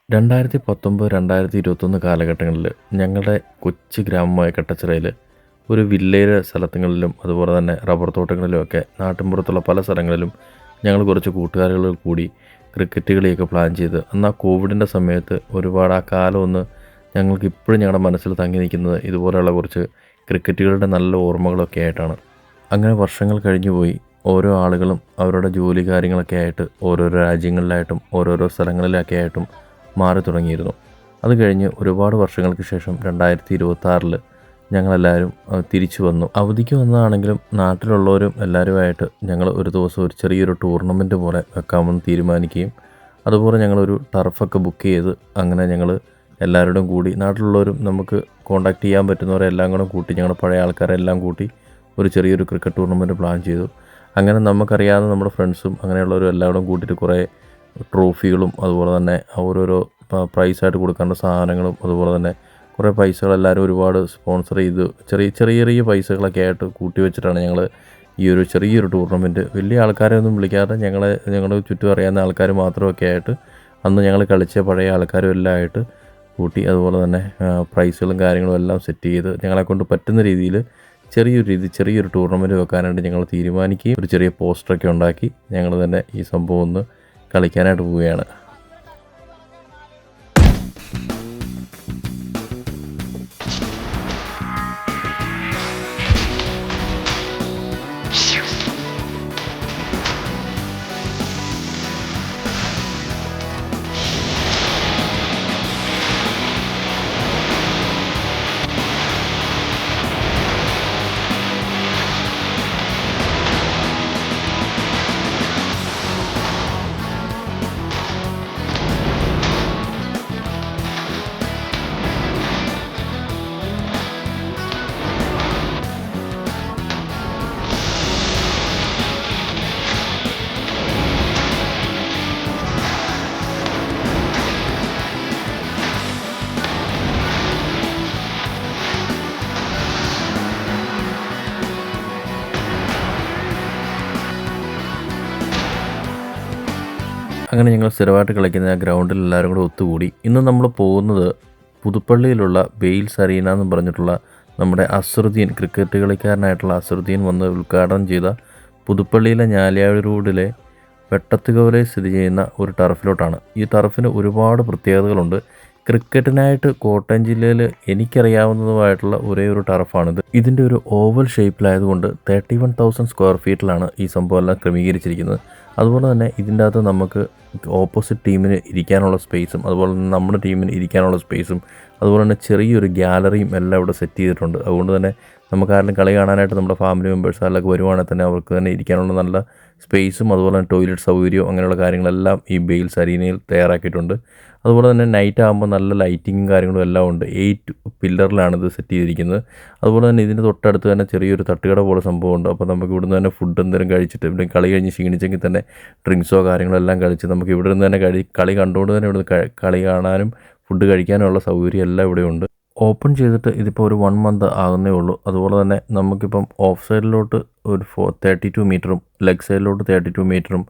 2019, 2021 കാലഘട്ടങ്ങളിൽ ഞങ്ങളുടെ കൊച്ചു ഗ്രാമമായ കട്ടച്ചിറയിൽ ഒരു വില്ലേജ് സ്ഥലങ്ങളിലും അതുപോലെ തന്നെ റബ്ബർ തോട്ടങ്ങളിലുമൊക്കെ നാട്ടിൻപുറത്തുള്ള പല സ്ഥലങ്ങളിലും ഞങ്ങൾ കുറച്ച് കൂട്ടുകാരികൾ കൂടി ക്രിക്കറ്റ് കളിയൊക്കെ പ്ലാൻ ചെയ്ത് അന്ന് ആ കോവിഡിൻ്റെ സമയത്ത് ഒരുപാട് ആ കാലം ഒന്ന് ഞങ്ങൾക്ക് ഇപ്പോഴും ഞങ്ങളുടെ മനസ്സിൽ തങ്ങി നിൽക്കുന്നത് ഇതുപോലെയുള്ള കുറച്ച് ക്രിക്കറ്റുകളുടെ നല്ല ഓർമ്മകളൊക്കെ ആയിട്ടാണ്. അങ്ങനെ വർഷങ്ങൾ കഴിഞ്ഞു പോയി. ഓരോ ആളുകളും അവരുടെ ജോലി കാര്യങ്ങളൊക്കെ ആയിട്ട് ഓരോരോ രാജ്യങ്ങളിലായിട്ടും ഓരോരോ സ്ഥലങ്ങളിലൊക്കെ ആയിട്ടും മാറി തുടങ്ങിയിരുന്നു. അത് കഴിഞ്ഞ് ഒരുപാട് വർഷങ്ങൾക്ക് ശേഷം 2026 ഞങ്ങളെല്ലാവരും തിരിച്ചു വന്നു. അവധിക്ക് വന്നതാണെങ്കിലും നാട്ടിലുള്ളവരും എല്ലാവരുമായിട്ട് ഞങ്ങൾ ഒരു ദിവസം ഒരു ചെറിയൊരു ടൂർണമെൻറ്റ് പോലെ വെക്കാമെന്ന് തീരുമാനിക്കുകയും അതുപോലെ ഞങ്ങളൊരു ടർഫൊക്കെ ബുക്ക് ചെയ്ത് അങ്ങനെ ഞങ്ങൾ എല്ലാവരോടും കൂടി നാട്ടിലുള്ളവരും നമുക്ക് കോൺടാക്റ്റ് ചെയ്യാൻ പറ്റുന്നവരെല്ലാം കൂടെ കൂട്ടി ഞങ്ങൾ പഴയ ആൾക്കാരെല്ലാം കൂട്ടി ഒരു ചെറിയൊരു ക്രിക്കറ്റ് ടൂർണമെൻറ്റ് പ്ലാൻ ചെയ്തു. അങ്ങനെ നമുക്കറിയാവുന്ന നമ്മുടെ ഫ്രണ്ട്സും അങ്ങനെയുള്ളവരും എല്ലാവരും കൂട്ടിയിട്ട് കുറേ ട്രോഫികളും അതുപോലെ തന്നെ ഓരോരോ പ്രൈസായിട്ട് കൊടുക്കേണ്ട സാധനങ്ങളും അതുപോലെ തന്നെ കുറേ പൈസകളെല്ലാവരും ഒരുപാട് സ്പോൺസർ ചെയ്ത് ചെറിയ ചെറിയ ചെറിയ പൈസകളൊക്കെ ആയിട്ട് കൂട്ടി വെച്ചിട്ടാണ് ഞങ്ങൾ ഈ ഒരു ചെറിയൊരു ടൂർണമെൻറ്റ് വലിയ ആൾക്കാരെ ഒന്നും വിളിക്കാതെ ഞങ്ങളുടെ ചുറ്റും അറിയാവുന്ന ആൾക്കാർ മാത്രമൊക്കെ ആയിട്ട് അന്ന് ഞങ്ങൾ കളിച്ച പഴയ ആൾക്കാരും എല്ലാം ആയിട്ട് കൂട്ടി അതുപോലെ തന്നെ പ്രൈസുകളും കാര്യങ്ങളും എല്ലാം സെറ്റ് ചെയ്ത് ഞങ്ങളെക്കൊണ്ട് പറ്റുന്ന രീതിയിൽ ചെറിയൊരു ടൂർണമെൻറ്റ് വെക്കാനായിട്ട് ഞങ്ങൾ തീരുമാനിക്കുകയും ഒരു ചെറിയ പോസ്റ്ററൊക്കെ ഉണ്ടാക്കി ഞങ്ങൾ തന്നെ ഈ സംഭവം ഒന്ന് കളിക്കാനായിട്ട് പോവുകയാണ്. അങ്ങനെ ഞങ്ങൾ സ്ഥിരമായിട്ട് കളിക്കുന്ന ആ ഗ്രൗണ്ടിൽ എല്ലാവരും കൂടെ ഒത്തുകൂടി. ഇന്ന് നമ്മൾ പോകുന്നത് പുതുപ്പള്ളിയിലുള്ള ബെയിൽസ് അരീന എന്ന് പറഞ്ഞിട്ടുള്ള നമ്മുടെ അസറുദ്ദീൻ ക്രിക്കറ്റ് കളിക്കാരനായിട്ടുള്ള അസറുദ്ദീൻ വന്ന് ഉദ്ഘാടനം ചെയ്ത പുതുപ്പള്ളിയിലെ ഞാലിയാവഴി റോഡിലെ വെട്ടത്തുകവലയിൽ സ്ഥിതി ചെയ്യുന്ന ഒരു ടർഫിലോട്ടാണ്. ഈ ടർഫിന് ഒരുപാട് പ്രത്യേകതകളുണ്ട്. ക്രിക്കറ്റിനായിട്ട് കോട്ടയം ജില്ലയിൽ എനിക്കറിയാവുന്നതുമായിട്ടുള്ള ഒരേ ഒരു ടർഫാണിത്. ഇതിൻ്റെ ഒരു ഓവൽ ഷേപ്പിലായതുകൊണ്ട് 31,000 സ്ക്വയർ ഫീറ്റിലാണ് ഈ സംഭവം എല്ലാം ക്രമീകരിച്ചിരിക്കുന്നത്. അതുപോലെ തന്നെ ഇതിൻ്റെ അകത്ത് നമുക്ക് ഓപ്പോസിറ്റ് ടീമിന് ഇരിക്കാനുള്ള സ്പേസും അതുപോലെ തന്നെ നമ്മുടെ ടീമിന് ഇരിക്കാനുള്ള സ്പേസും അതുപോലെ തന്നെ ചെറിയൊരു ഗ്യാലറിയും എല്ലാം ഇവിടെ സെറ്റ് ചെയ്തിട്ടുണ്ട്. അതുകൊണ്ട് തന്നെ നമുക്ക് ആരെങ്കിലും കളി കാണാനായിട്ട് നമ്മുടെ ഫാമിലി മെമ്പേഴ്സ് അതിലൊക്കെ വരുവാണെങ്കിൽ തന്നെ അവർക്ക് തന്നെ ഇരിക്കാനുള്ള നല്ല സ്പേസും അതുപോലെ തന്നെ ടോയ്ലറ്റ് സൗകര്യവും അങ്ങനെയുള്ള കാര്യങ്ങളെല്ലാം ഈ ബെയിൽസ് അരീനയിൽ തയ്യാറാക്കിയിട്ടുണ്ട്. അതുപോലെ തന്നെ നൈറ്റ് ആകുമ്പോൾ നല്ല ലൈറ്റിങ്ങും കാര്യങ്ങളും എല്ലാം ഉണ്ട്. 8 പില്ലറിലാണ് ഇത് സെറ്റ് ചെയ്തിരിക്കുന്നത്. അതുപോലെ തന്നെ ഇതിൻ്റെ തൊട്ടടുത്ത് തന്നെ ചെറിയൊരു തട്ടുകട പോലെ സംഭവമുണ്ട്. അപ്പോൾ നമുക്ക് ഇവിടുന്ന് തന്നെ ഫുഡ് എന്തെങ്കിലും കഴിച്ചിട്ട് ഇവിടെ കളി കഴിഞ്ഞ് ക്ഷീണിച്ചെങ്കിൽ തന്നെ ഡ്രിങ്ക്സോ കാര്യങ്ങളോ എല്ലാം കഴിച്ച് നമുക്ക് ഇവിടെ നിന്ന് തന്നെ കളി കണ്ടുകൊണ്ട് തന്നെ ഇവിടുന്ന് കളി കാണാനും ഫുഡ് കഴിക്കാനുള്ള സൗകര്യം എല്ലാം ഇവിടെ ഉണ്ട്. ഓപ്പൺ ചെയ്തിട്ട് ഇതിപ്പോൾ ഒരു 1 മന്ത് ആകുന്നേ ഉള്ളൂ. അതുപോലെ തന്നെ നമുക്കിപ്പം ഓഫ് സൈഡിലോട്ട് ഒരു 32 മീറ്ററും ലെഗ് സൈഡിലോട്ട് 32 മീറ്ററും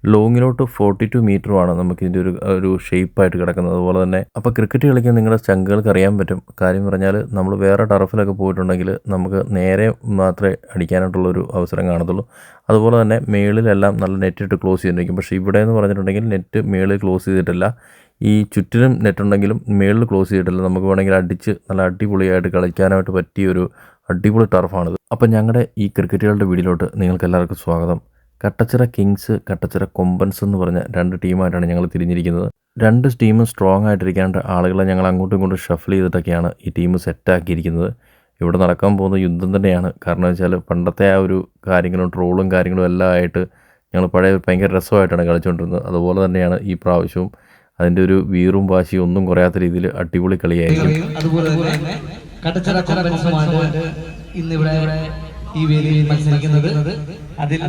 ലോങ്ങിലോട്ട് 42 മീറ്ററുമാണ് നമുക്കിതിൻ്റെ ഒരു ഷേപ്പായിട്ട് കിടക്കുന്നത്. അതുപോലെ തന്നെ അപ്പോൾ ക്രിക്കറ്റ് കളിക്കാൻ നിങ്ങളുടെ ചങ്കുകൾക്ക് അറിയാൻ പറ്റും. കാര്യം പറഞ്ഞാൽ നമ്മൾ വേറെ ടർഫിലൊക്കെ പോയിട്ടുണ്ടെങ്കിൽ നമുക്ക് നേരെ മാത്രമേ അടിക്കാനായിട്ടുള്ളൊരു അവസരം കാണത്തുള്ളൂ. അതുപോലെ തന്നെ മേളിലെല്ലാം നല്ല നെറ്റിട്ട് ക്ലോസ് ചെയ്തിരിക്കും. പക്ഷേ ഇവിടെ എന്ന് പറഞ്ഞിട്ടുണ്ടെങ്കിൽ നെറ്റ് മേളിൽ ക്ലോസ് ചെയ്തിട്ടില്ല. ഈ ചുറ്റിനും നെറ്റുണ്ടെങ്കിലും മേളിൽ ക്ലോസ് ചെയ്തിട്ടില്ല. നമുക്ക് വേണമെങ്കിൽ അടിച്ച് നല്ല അടിപൊളിയായിട്ട് കളിക്കാനായിട്ട് പറ്റിയൊരു അടിപൊളി ടർഫാണിത്. അപ്പം ഞങ്ങളുടെ ഈ ക്രിക്കറ്റുകളുടെ വീഡിയോയിലോട്ട് നിങ്ങൾക്ക് എല്ലാവർക്കും സ്വാഗതം. കട്ടച്ചിറ കിങ്സ്, കട്ടച്ചിറ കൊമ്പൻസ് എന്ന് പറഞ്ഞ 2 ടീമായിട്ടാണ് ഞങ്ങൾ തിരിഞ്ഞിരിക്കുന്നത്. 2 ടീമും സ്ട്രോങ് ആയിട്ടിരിക്കാണ്ട് ആളുകളെ ഞങ്ങൾ അങ്ങോട്ടും ഇങ്ങോട്ടും ഷഫിൾ ചെയ്തിട്ടൊക്കെയാണ് ഈ ടീം സെറ്റാക്കിയിരിക്കുന്നത്. ഇവിടെ നടക്കാൻ പോകുന്ന യുദ്ധം തന്നെയാണ്. കാരണം വെച്ചാൽ പണ്ടത്തെ ആ ഒരു കാര്യങ്ങളും ട്രോളും കാര്യങ്ങളും എല്ലാം ആയിട്ട് ഞങ്ങൾ ഭയങ്കര രസമായിട്ടാണ് കളിച്ചുകൊണ്ടിരുന്നത്. അതുപോലെ തന്നെയാണ് ഈ പ്രാവശ്യവും. അതിൻ്റെ ഒരു വീറും വാശിയും ഒന്നും കുറയാത്ത രീതിയിൽ അടിപൊളി കളിയായിരിക്കും. അതുപോലെ തന്നെ കട്ടച്ചിറ കൊമ്പൻസുമായിട്ട് ഇന്നിവിടെ ഈ വേദിയിൽ മത്സരിക്കുന്നത് അതിൽ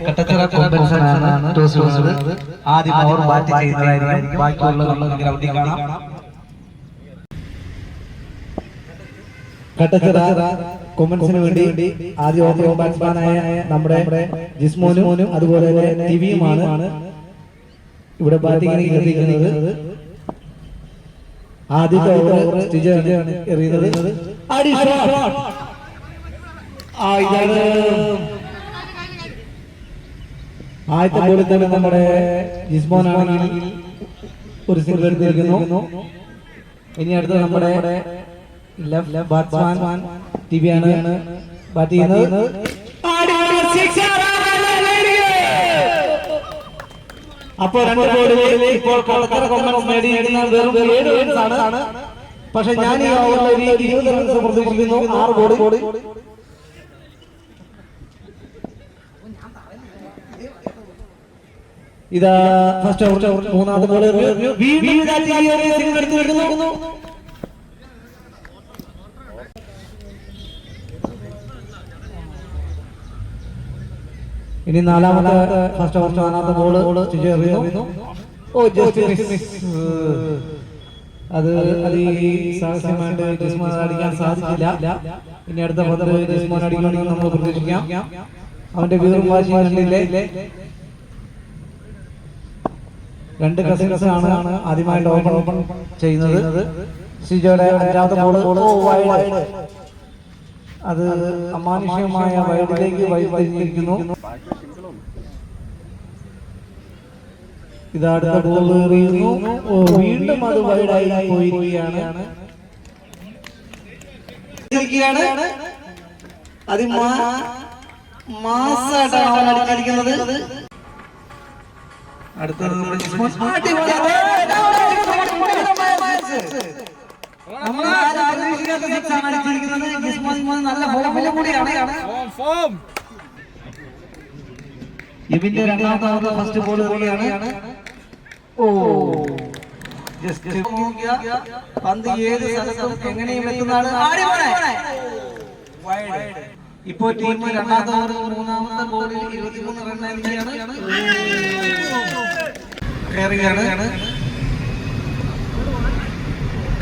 കട്ടച്ചിറ കൊമ്പൻസാണ് ടോസ് വന്നത്. ആദ്യം അവർ ബാറ്റ് ചെയ്യുന്നതായിരിക്കും. ബാക്കിയുള്ള ഗ്രൗണ്ടിൽ കാണാം. കട്ടച്ചിറ കൊമ്പൻസിന് വേണ്ടി ആദ്യ ഓപ്പണിംഗ് ബാറ്റ്സ്മാനായ നമ്മുടെ ജിസ്മോനും അതുപോലെ തന്നെ ടിവിയുമാണ് ഇവിടെ ബാറ്റിംഗിന് എറിയുന്നത്. ആദ്യത്തെ ഓവർ സ്റ്റേജാണ് എറിയുന്നത്. ഇതാണ് ആദ്യത്തെ ബോളിൽ തന്നെ നമ്മുടെ ജിസ്മോൻ ആണെങ്കിൽ ഒരു സിംഗിൾ എടുത്തിരിക്കുന്നു. ഇനി അടുത്ത് നമ്മുടെ ലെഫ്റ്റ് ബാറ്റ്സ്മാൻ ടിവിയാണ് ബാറ്റ് ചെയ്യുന്നത്. അപ്പോൾ രണ്ട് ബോളുകളിൽ ഇപ്പോൾ കൊളക്കര കൊമ്പൻസ് നേടിയിരിക്കുന്നത് വെറും 7 റൺസാണ്. പക്ഷെ ഞാൻ ഈ ഓവറിൽ 20 റൺസ് പ്രതീക്ഷിക്കുന്നു. 6 ബോൾ. ഇതാ ഫസ്റ്റ് ഓവർ മൂന്നാമത്തെ ബോൾ എടുക്കുന്നു. ഇനി നാലാമത്തെ ഫസ്റ്റ് ഓവർ നാലാമത്തെ ബോൾ എറിയുന്നു. Just miss. അത് സാഹസ്യമായിട്ട് ജിസ്മോൻ അടിക്കാൻ സാധിച്ചില്ല. ഇനി അടുത്ത പന്ത് ജിസ്മോൻ അടിക്കണമെന്ന് നമ്മൾ പ്രതീക്ഷിക്കാം. അവന്റെ വീറും വാശിയും കണ്ടില്ലേ. രണ്ട് കസിൻസ് ആണ് ആദ്യമായിട്ട് ഓപ്പൺ ചെയ്യുന്നത്. സിജോയുടെ അഞ്ചാമത്തെ ബോൾ വൈഡ്. അത് അമാനുഷികമായ വൈഡിലേക്ക് വഴിതിരിഞ്ഞിരിക്കുന്നു. ഇത് അടുത്ത ബോൾ എറിയുന്നു. വീണ്ടും അത് വൈഡായി പോയിരിക്കുകയാണ്. അടുത്തത് ഇവന്റെ രണ്ടാമത്തെ ഫസ്റ്റ് ബോൾ എറിയാണ്. പന്ത് ഏത് സ്ഥലത്തും എങ്ങനെയും എത്തുന്നതാണ്. ഇപ്പോ ടീം രണ്ടാമത്തെ ഓവർ മൂന്നാമത്തെ ബോളിൽ 23 റൺ കയറുകയാണ്.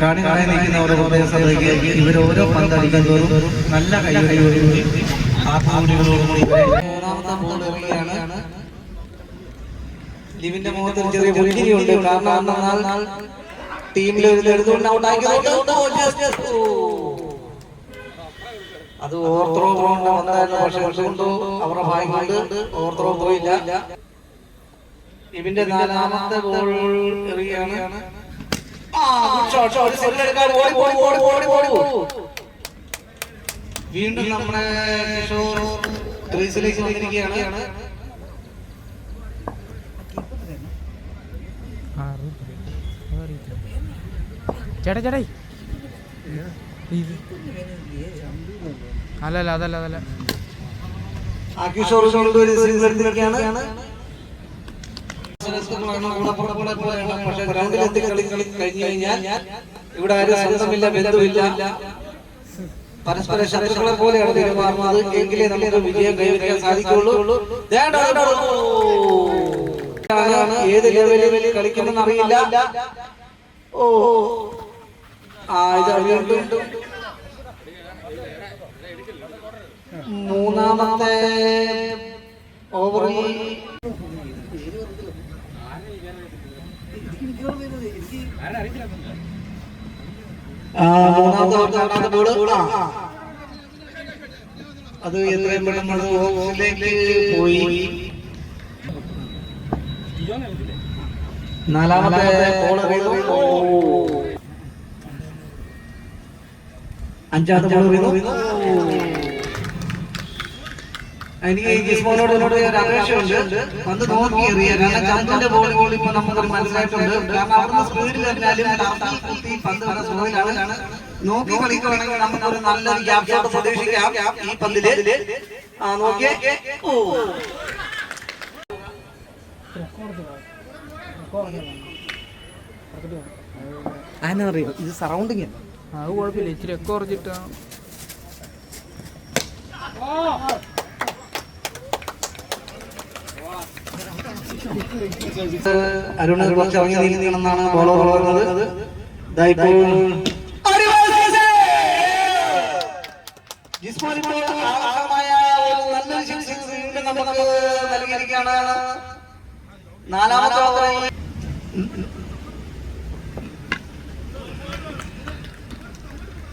കാണികളായി നിൽക്കുന്ന ഓരോ പ്രദേശത്തേക്ക് ഇവരോരോ പന്തടിക്കാൻ തോറും നല്ല കൈകളിയോടും ആത്മകൂടികളോടും മൂന്നാമത്തെ ബോൾ എറിയുകയാണ്. ലിവിന്റെ മുഖത്ത് ചെറിയ പുഞ്ചിരിയുണ്ട്. കാരണം ടീമിൽ എടുത്തുകൊണ്ട് അത് ഓവർത്രോ വന്നായിരുന്നു. പക്ഷെ അതുകൊണ്ടോ അവരുടെ ഭാഗ്യം കൊണ്ട് ഓവർത്രോ പോയില്ല. ഇവന്റെ നാലാമത്തെ ബോൾ എറിയുകയാണ്. വീണ്ടും നമ്മുടെ കിഷോർ ക്രീസിലേക്ക് വന്നിരിക്കുകയാണ്. ചേട്ടാ അതല്ല ആ കിഷോർ ഒരു സിംഗിൾ എടുത്തിരിക്കുകയാണ്. പക്ഷെ ഗ്രൗണ്ടിലെത്തി കളി കഴിഞ്ഞു കഴിഞ്ഞാൽ ഇവിടെ ആരും സ്വന്തമില്ല, ബന്ധുവില്ല, പരസ്പര ശത്രുക്കളെ പോലെയാണ് പെരുമാറുന്നത്. എങ്കിലേ നമുക്ക് വിജയം കൈവരിക്കാൻ സാധിക്കുള്ളൂ. ഏത് ലെവലിൽ കളിക്കുമെന്ന് അറിയില്ല. ഇത് വീണ്ടും മൂന്നാമത്തെ ഓവറിൽ മൂന്നാമത്തെ ബോൾ അത് എത്രയും പെട്ടെന്ന് ഓവറിലേക്ക് പോയി. നാലാമത്തെ ബോൾ അഞ്ചാമത്തെ ബോൾ എനിക്ക് ജിസ്മോനോട് ഒരു അപേക്ഷയുണ്ട്. പന്ത് നോക്കി എറിയാൻ. കാരണം ചന്ദ്രന്റെ ബോൾ ഇപ്പൊ നമുക്ക് മനസ്സിലായിട്ടുണ്ട്. കാരണം അവിടുന്ന് സ്പീഡിൽ എറിഞ്ഞാലും പന്ത് വളരെ സ്ലോയിലാണ്. നോക്കി കളിക്കുകയാണെങ്കിൽ നമുക്കൊരു നല്ലൊരു ഗ്യാപ് ഷോട്ട് പ്രതീക്ഷിക്കാം ഈ പന്തില്. നോക്കിയേ. അതിനറിയാം ഇത് സറൗണ്ടിങ്. അത് കുഴപ്പമില്ല, ഇച്ചിരി ഒക്കെ കുറച്ചിട്ടാണ്. അരുണ് കുറച്ച് ഇറങ്ങി നീങ്ങണമെന്നാണ് ബോളർ പറയുന്നത്. നാലാമത്തെ ഓവറിൽ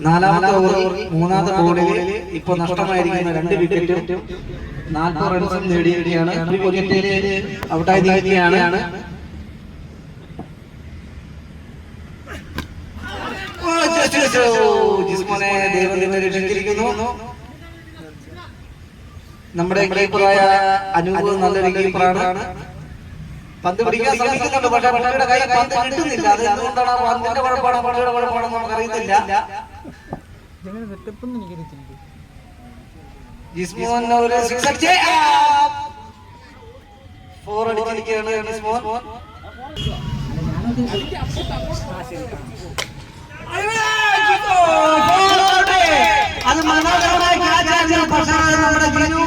നാലാമത്തെ ഓവറിൽ മൂന്നാമത്തെ ബോളിൽ ഇപ്പൊ നഷ്ടമായിരിക്കുന്ന 2 വിക്കറ്റും 40 റൺസും നേടിയിരിക്കുകയാണ്. ഔട്ടായി നിൽക്കുകയാണ്. ജിസ്മോനെ ദൈവം തന്നെ രക്ഷിച്ചിരിക്കുന്നു. നമ്മുടെ കീപ്പറായ അനൂപ് നല്ലൊരു കീപ്പറാണ്. പന്ത് പിടിക്കാൻ ശ്രമിക്കുന്നുണ്ട്, പക്ഷേ പള്ളിയുടെ കൈ പന്ത് കിട്ടുന്നില്ല. അത് എന്തുകൊണ്ടാണ് പന്തിന്റെ കുഴപ്പമാണോ പള്ളിയുടെ കുഴപ്പമാണോ നമുക്ക് അറിയത്തില്ല. ജിസ്മോൻ ഒരു 6 അടിച്ച് 4 അടിച്ചിരിക്കുകയാണ് ജിസ്മോൻ. അത് മനോഹരമായ ക്യാച്ചാണ്. പക്ഷേ നമ്മുടെ ജിനു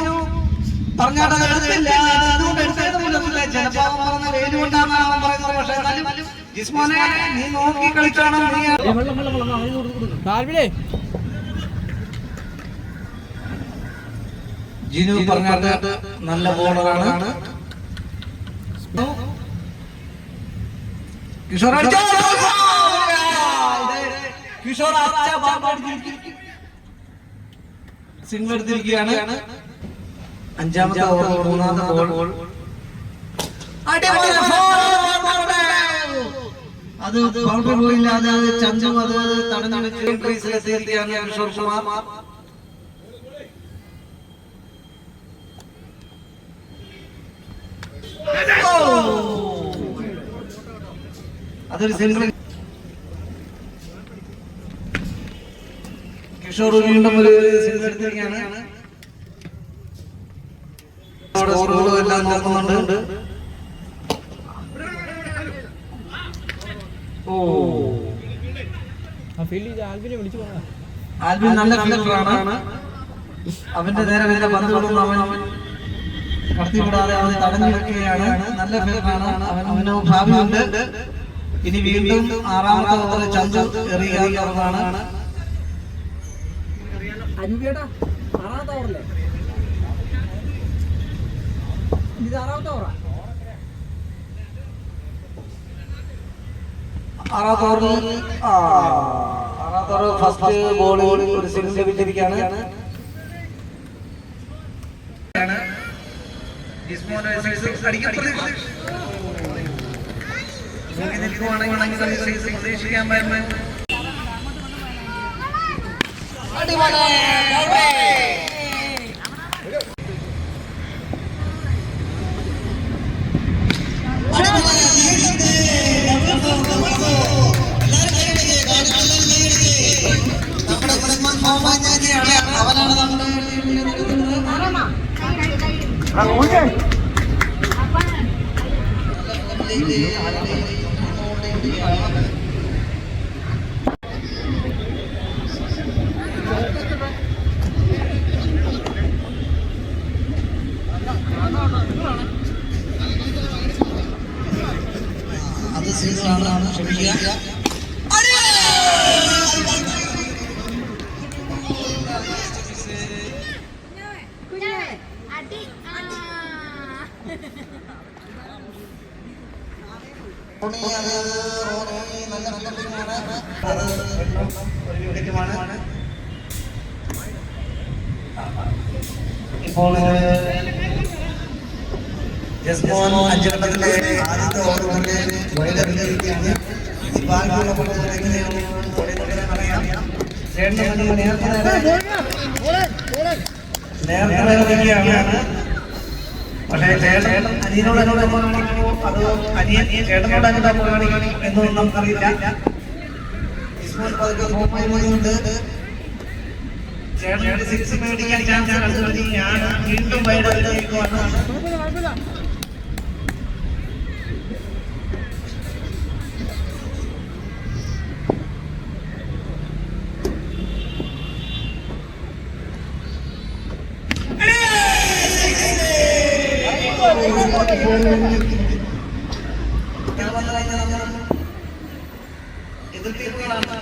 പറഞ്ഞാട്ടത് എടുത്തില്ല. അതുകൊണ്ട് എടുത്തതുമില്ല. ജനപാവം പറഞ്ഞ വേലുകൊണ്ടാണ് അവൻ പറയുന്നത്. പക്ഷേ എന്നാലും ജിസ്മോനെ നീ നോക്കി കളിക്കണം. ജിനു പറഞ്ഞാട്ട് നല്ല ബോളറാണ്. കിഷോർ കിഷോർ സിംഗിൾ എടുത്തിരിക്കുകയാണ്. 5-ാമത്തെ ഓവർ 3-ാമത്തെ ബോൾ. അത് ബൗണ്ടറി പോയില്ല. അത് ചന്തു അത് തടഞ്ഞു ക്രീസിലെത്തിയിരിക്കുകയാണ് കിഷോർ കുമാർ. അതൊരു സിംഗിൾ. കിഷോർ വീണ്ടും ഒരു സിംഗിൾ എടുത്തിരിക്കുകയാണ്. എല്ലാം നോക്കുന്നുണ്ട്. ആൽബിൻ നല്ല ഫീൽഡറാണ്. അവന്റെ നേരെ നേരെ പന്ത് കൊടുക്കുന്ന അവൻ കടത്തിവിടാതെ അവൻ തടഞ്ഞു വെക്കുകയാണ്. നല്ല ഫീൽഡറാണ്. അവന് ഭാവിയുണ്ട്. ഇനി വീണ്ടും 6-ാമത്തെ ഓവർ ചന്തു എറിയാറുള്ളതാണ്. അഞ്ചേടാ 6-ാമത്തെ ഓവറല്ലേ ഇത്? 6-ാമത്തെ ഓവറാ. 6-ാമത്തെ ഓവർ ഫസ്റ്റ് ബോളിൽ ഒരു സിംഗിൾ ലഭിച്ചിരിക്കുകയാണ്. അവനാണ് നമ്മുടെ അത് സീസണാണ്. ക്ഷമിക്കുക. ഇപ്പോൾ ജസ്മോൻ 5 ഘട്ടത്തിലെ ആദ്യത്തെ ഓവറിലെ വൈഡറിയിരിക്കുകയാണ്. ബാക്കിയുള്ള പട്ടത്തിൽ എങ്ങനെയാണ് അറിയാം. നേരത്തെ പക്ഷേ ചേട്ടൻ അനിയനോട് അത് അനിയൻ ചേട്ടനോട് അനുഭവം എന്നൊന്നും നമുക്കറിയില്ല. ചേട്ടൻ 6 മേടിക്കാൻ ചാൻസ് കണ്ടു. ഞാൻ വീണ്ടും വൈഡറിലേക്കുമാണ്. എതിർ ടീമുകളാണ്.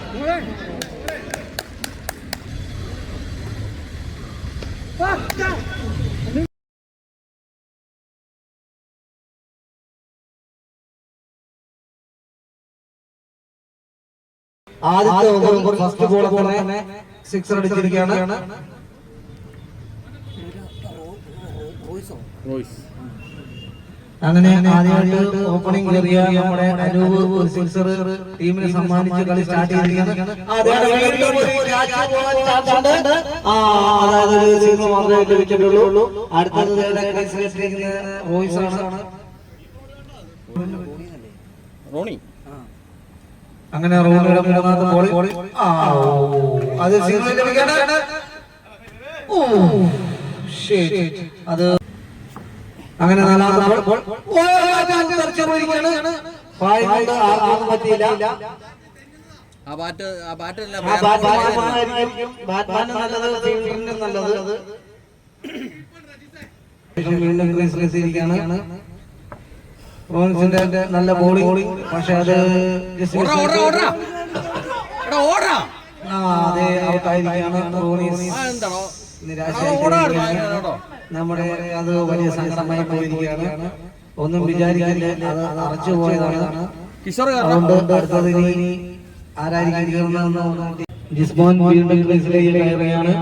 ആദ്യത്തെ ഓവർ ഫസ്റ്റ് ബോൾ തന്നെ സിക്സർ അടിച്ചിരിക്കുകയാണ്. അങ്ങനെ ആദ്യമായിട്ട് ഓപ്പണിംഗ് കയറിയ നമ്മുടെ അനൂപ് ഒരു സിക്സർ ടീമിനെ സമ്മാനിച്ച് കളി സ്റ്റാർട്ട് ചെയ്തിരിക്കുകയാണ്. അതായത് ഒരു സിക്സർ മാത്രമേ ലഭിച്ചിട്ടുള്ളൂ. അടുത്തത് റോയ്സ് ആണ്. അങ്ങനെ റോണിയുടെ മൂന്നാമത്തെ ബോൾ അത് സിക്സർ ലഭിക്കാണ്. അത് അങ്ങനെ നാലാമത്തെ ബോൾ പറ്റിയില്ല. റോണിന്റെ നല്ല ബോളിംഗ്, പക്ഷെ അത് അതെ ഔട്ടായിരിക്കുകയാണ്. റോണീസ് നിരാശയായിരിക്കുകയാണ്. നമ്മുടെ അത് വലിയ സങ്കടമായി പോയിരിക്കുകയാണ്. ഒന്നും വിചാരിക്കില്ല, അത് അറച്ചു പോയതാണ്. അതുകൊണ്ട് അടുത്തത് ഇനി ആരായിരിക്കും? ജിസ്മോൻ വീണ്ടും ക്രീസിലേക്ക് കയറുകയാണ്.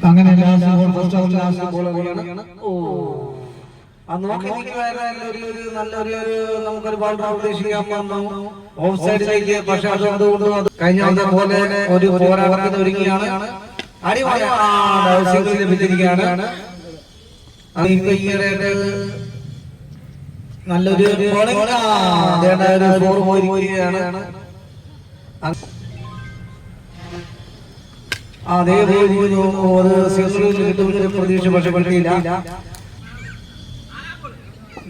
അങ്ങനെ ലാസ്റ്റ് ബോൾ നമുക്കൊരു ബോൾ പ്രതീക്ഷിക്കാൻ ഓഫ് സൈഡിലേക്ക്. പക്ഷെ അതുകൊണ്ട് കഴിഞ്ഞ പോലെ ഒരു പോരാട്ടത്തിന് ഒരുങ്ങിയാണ്. ലഭിച്ചിരിക്കുകയാണ്. നല്ലൊരു ഫോർ പോയിരിക്കുകയാണ്. പ്രതീക്ഷ പക്ഷെ കിട്ടിയില്ല.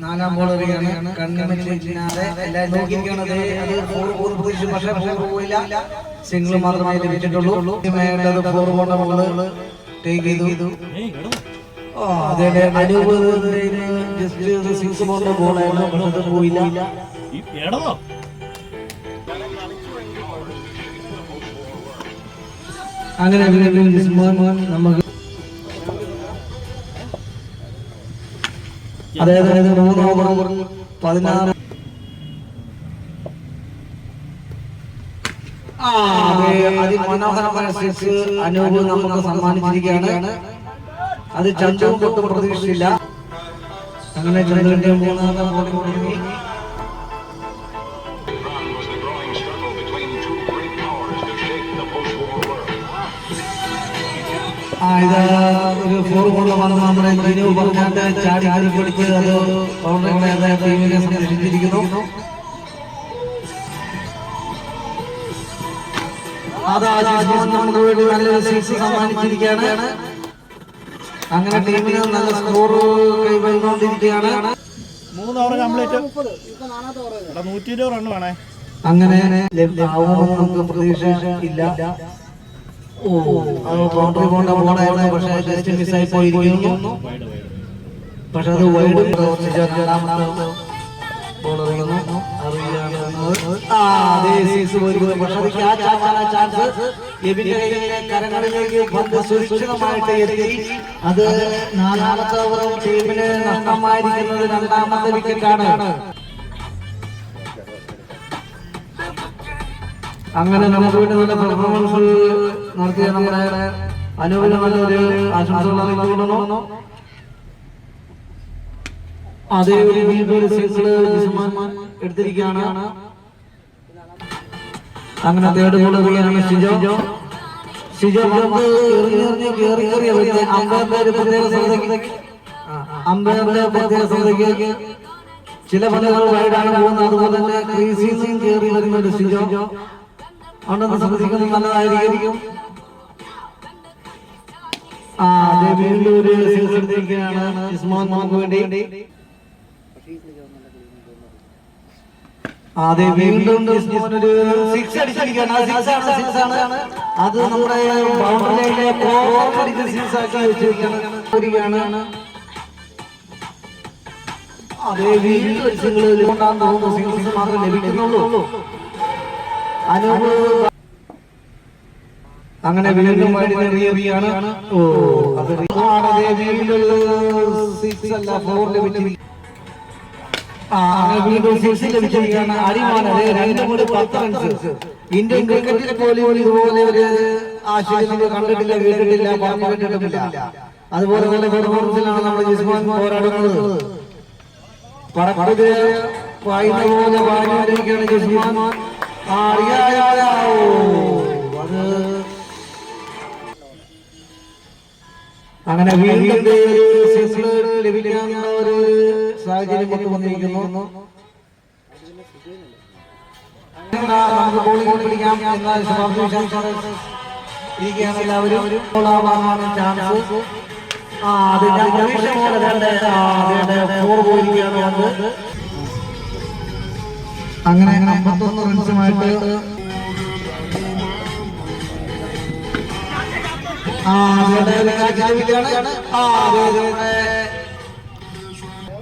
നാലാം ബോൾ എറിയാണ്. കണ്ണിമല്ലാതെ എല്ലാവരും നോക്കിയിരിക്കുകയാണ്. അത് ഫോർ പ്രതീക്ഷ പക്ഷെ പോയില്ല. സിംഗിൾ മാത്രമേ ലഭിച്ചിട്ടുള്ളൂ. ഫോർ പോണ്ട ബോള് ടേക്ക് ചെയ്തു. അതെ അനൂപ് ജസ്റ്റ് സിക്സ് പോണ്ട ബോളായിരുന്നു, പക്ഷെ അത് പോയില്ല. അങ്ങനെ നമുക്ക് അതായത് 3 ഓവർ 16 അതിമനോഹരമായ സിക്സ് അനൂപ് നമുക്ക് സമ്മാനിച്ചിരിക്കുകയാണ്. അത് ചന്ദ്രൻ തൊട്ടും പ്രതീക്ഷിച്ചില്ല. അങ്ങനെ ചന്ദ്രന്റെ മൂന്നാമത്തെ ബോളിംഗ് തുടങ്ങി. ഇത് ഒരു ഫോർ ബോളിൽ വന്ന് നമ്മുടെ ജിനു പറഞ്ഞാട്ട് ചാടി ആടി പിടിച്ച് അത് ബൗണ്ടറികളെ ടീമിനെ സംരക്ഷിച്ചിരിക്കുന്നു. നമുക്ക് വേണ്ടി നല്ലൊരു സിക്സ് സമ്മാനിച്ചിരിക്കുകയാണ്. അങ്ങനെ ടീമിന് നല്ല സ്കോർ കൈവന്നുകൊണ്ടിരിക്കുകയാണ്. 3 ഓവർ കംപ്ലീറ്റ് 120 റൺ വേണേ. അങ്ങനെ നമുക്ക് പ്രതീക്ഷ ഇല്ല. ബൗണ്ടറി പോണ്ട ബോളായിരുന്നു, പക്ഷെ ജസ്റ്റ് മിസ്സായി പോയിരിക്കുന്നു. പക്ഷെ അത് വൈഡ് രണ്ടാമത്തെ ബോൾ എറിയുന്നു. പക്ഷെ അത് ക്യാച്ച് ആവാനുള്ള ചാൻസ് കരങ്ങളിലേക്ക് പന്ത് സുരക്ഷിതമായിട്ട് എത്തി. അത് നാലാമത്തെ ഓവറും ടീമിന് നഷ്ടമായിരിക്കുന്നത് രണ്ടാമത്തെ വിക്കറ്റാണ്. അങ്ങനെ നമുക്ക് വേണ്ടി നല്ല പെർഫോമൻസ് നടത്തിയ നമ്മുടെ അനൂപിന് നല്ലൊരു ആശംസകൾ അറിയിക്കുന്നു. അതേ ഒരു സിക്സ് എടുത്തിരിക്കുകയാണ്. അങ്ങനെ തേർഡ് ബോൾ എറിയാണ് ഷിജോ. അമ്പയറിന്റെ പ്രത്യേക ശ്രദ്ധയ്ക്ക് ചില പലകൾ വൈഡാണ് പോകുന്നത്. അതുപോലെ തന്നെ ക്രീസിൽ നിന്നും കയറി വരുന്നുണ്ട് ഷിജോ. അതുകൊണ്ടൊന്ന് ശ്രദ്ധിക്കുന്നത് നല്ലതായിരിക്കും. വീണ്ടും ഒരു സിക്സ് എടുത്തിരിക്കുകയാണ് ഇസ്മാൻ നമുക്ക് വേണ്ടി. അതെ, വീണ്ടും ഒരു സിക്സ് അടിച്ചിരിക്കുകയാണ്. അത് നമ്മുടെ ബൗണ്ടറിയിലെ സിക്സ് ആക്കി വെച്ചിരിക്കുകയാണ്. അതേ വീണ്ടും ഒരു സിംഗിൾ കൊണ്ടാന്ന് തോന്നുന്നു. സിംഗിൾസ് മാത്രമേ ലഭിക്കുന്നുള്ളൂ. അനൂപ് അങ്ങനെ വീണ്ടും വൈഡിനെറിയാണ്. ഓ അത് വീണ്ടും 6 അല്ല 4 ലഭിച്ചിരിക്കുന്നു. വീണ്ടും 6 ലഭിച്ചിരിക്കുകയാണ്. അടിമാനത് 2 കൂടി 10 റൺസ്. ഇന്ത്യൻ ക്രിക്കറ്റിൽ പോലും ഇതുപോലെ ഒരു ആശയം നമ്മൾ കണ്ടിട്ടില്ല, കേട്ടിട്ടില്ല, പറഞ്ഞു കേട്ടിട്ടില്ല. അതുപോലെ തന്നെ പെർഫോമൻസിലാണ് നമ്മുടെ ജിസ്മാൻ പോരാടുന്നത്. പടക്കുതിരെ പായുന്ന പോലെ പാഞ്ഞുകൊണ്ടിരിക്കുകയാണ് ജിസ്മാൻ. അത് അങ്ങനെ വീണ്ടും ലഭിക്കാനുള്ള ഒരു സാഹചര്യം വന്നിരിക്കുന്നു. നമുക്ക് ബോളിംഗ് പിടിക്കാം എന്നാൽ ഇരിക്കുകയാണ് എല്ലാവരും. ചാൻസ് അങ്ങനെ 51 റൺസുമായിട്ട്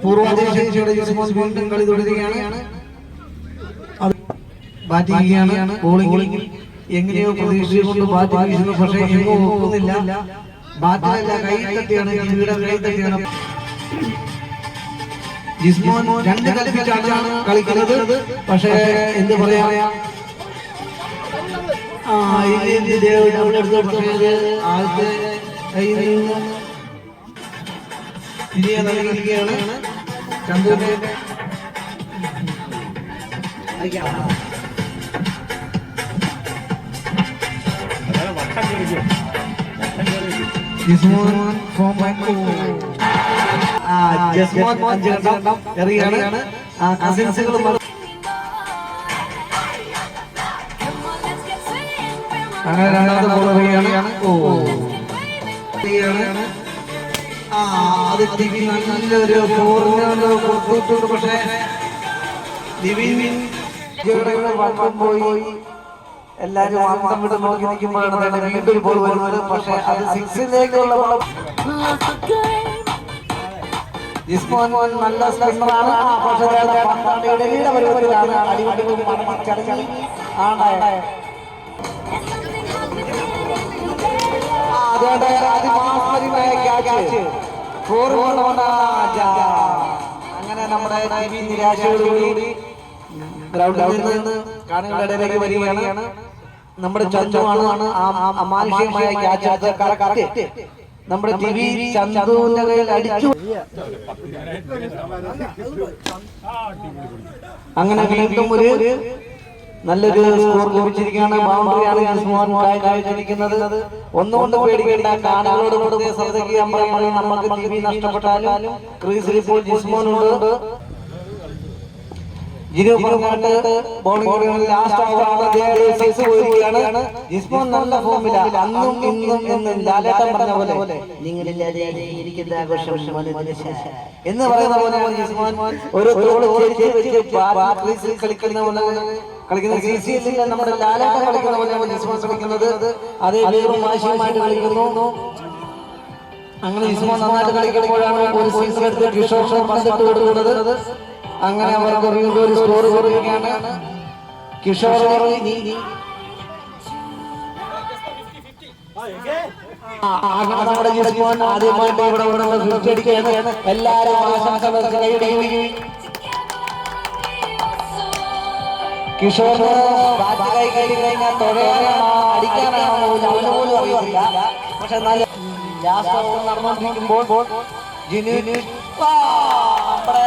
പൂർവാധികാരിയുടെ വീണ്ടും കളി തുടരുകയാണ്. ബാറ്റിംഗ് ചെയ്യുകയാണ്. ബോളിംഗ് എങ്ങനെയോ പ്രതീക്ഷിച്ചുകൊണ്ട് ബാറ്റ് വീശുന്നു. പക്ഷേ എങ്ങും ഒക്കുന്നില്ല. ബാറ്റിലല്ല, കൈ തട്ടിയാണ്, ജിമ്മിയുടെ കൈ തട്ടിയാണ്. ജിസ്മോൻ 2 കൽപ്പിച്ചാണ് കളിക്കുന്നത്. പക്ഷേ എന്ത് പറയാ, ആദ്യത്തെ കയ്യിൽ നിന്ന് തിരികെ നൽകിയിരിക്കുകയാണ്. ചന്ദ്രനെ എറിയാണ്. കസിൻസുകളും അങ്ങനെ രണ്ടാമത്തെ ബോൾ എറിയാണ്. അത് നല്ലൊരു കൊടുത്തിട്ടുണ്ട്. പക്ഷേ പോയി എല്ലാരും അന്തം വിട്ട് നോക്കി നിൽക്കുമ്പോഴാണ് വീണ്ടും ഒരു ബോൾ വരുന്നത്. പക്ഷേ അത് 6-ലേക്കുള്ള ജിസ്മോൻ നല്ല സ്പിന്നറാണ്. പക്ഷേ ഇടയുടെ പരിപാടിയിലാണ് അടിപൊളി ചടങ്ങി ആണ്ടായ അങ്ങനെ നമ്മുടെ നിരാശയോടുകൂടി ഗ്രൗണ്ടിൽ നിന്ന് കാണികളുടെ ഇടയിലേക്ക് വരികയാണ്. നമ്മുടെ ചന്തുവാണ് അമാനുഷികമായ ക്യാച്ച് കറക്റ്റ് നമ്മുടെ ചന്തുവിന്റെ കയ്യിൽ അടിച്ചു. അങ്ങനെ വീണ്ടും ഒരു നല്ലൊരു സ്കോർ ലഭിച്ചിരിക്കുകയാണ്. ബൗണ്ടറിയാണ് ജിസ്മോൻ കാഴ്ചവെക്കുന്നത്. ഒന്നുകൊണ്ട് പേടിക്കേണ്ട, കാണികളോട് ശ്രദ്ധിക്കുക. നമുക്ക് ടിവി നഷ്ടപ്പെട്ടാലും ക്രീസിൽ ഇപ്പോൾ ജിസ്മോൻ ഉണ്ട്. ലാസ്റ്റ് ഓവറാണ്. ജിസ്മോൻ നല്ല ഫോമിലാണ്. അന്നും ഇന്നും ലാലേട്ടൻ പറഞ്ഞ പോലെ നിങ്ങളില്ലാതെ ഇരിക്കുന്ന ആഘോഷം എന്ന് പറയുന്ന പോലെ ജിസ്മോൻ ഒരു ക്രീസിൽ കളിക്കുന്ന നമ്മുടെ ലാലേട്ടൻ കളിക്കുന്ന പോലെയാണ് ജിസ്മോൻ കളിക്കുന്നത്. അതേ വീറും വാശിയുമായിട്ട് കളിക്കുന്നു. അങ്ങനെ ജിസ്മോൻ നന്നായിട്ട് കളിക്കുമ്പോഴാണ് ഒരു സീസൺ എടുത്ത് കിഷോർ പന്തിട്ട് കൊടുക്കുന്നത്. അങ്ങനെ അവർക്ക് വീണ്ടും ഒരു സ്കോർ കൊടുക്കുകയാണ്. കിഷോർ നമ്മുടെ ജിസ്മോൻ ആദ്യമായിട്ട് ഇവിടെ അടിക്കുകയാണ്. എല്ലാവരും ആശംസകൾ കിഷോറിന് ബാറ്റ് കൈ കഴിഞ്ഞാൽ തൊഴയാനാണോ അടിക്കാനാണോ അവന് പോലും അറിയില്ല. പക്ഷെ എന്നാലും ലാസ്റ്റ് ഓവർ നടന്നുകൊണ്ടിരിക്കുമ്പോൾ നമ്മുടെ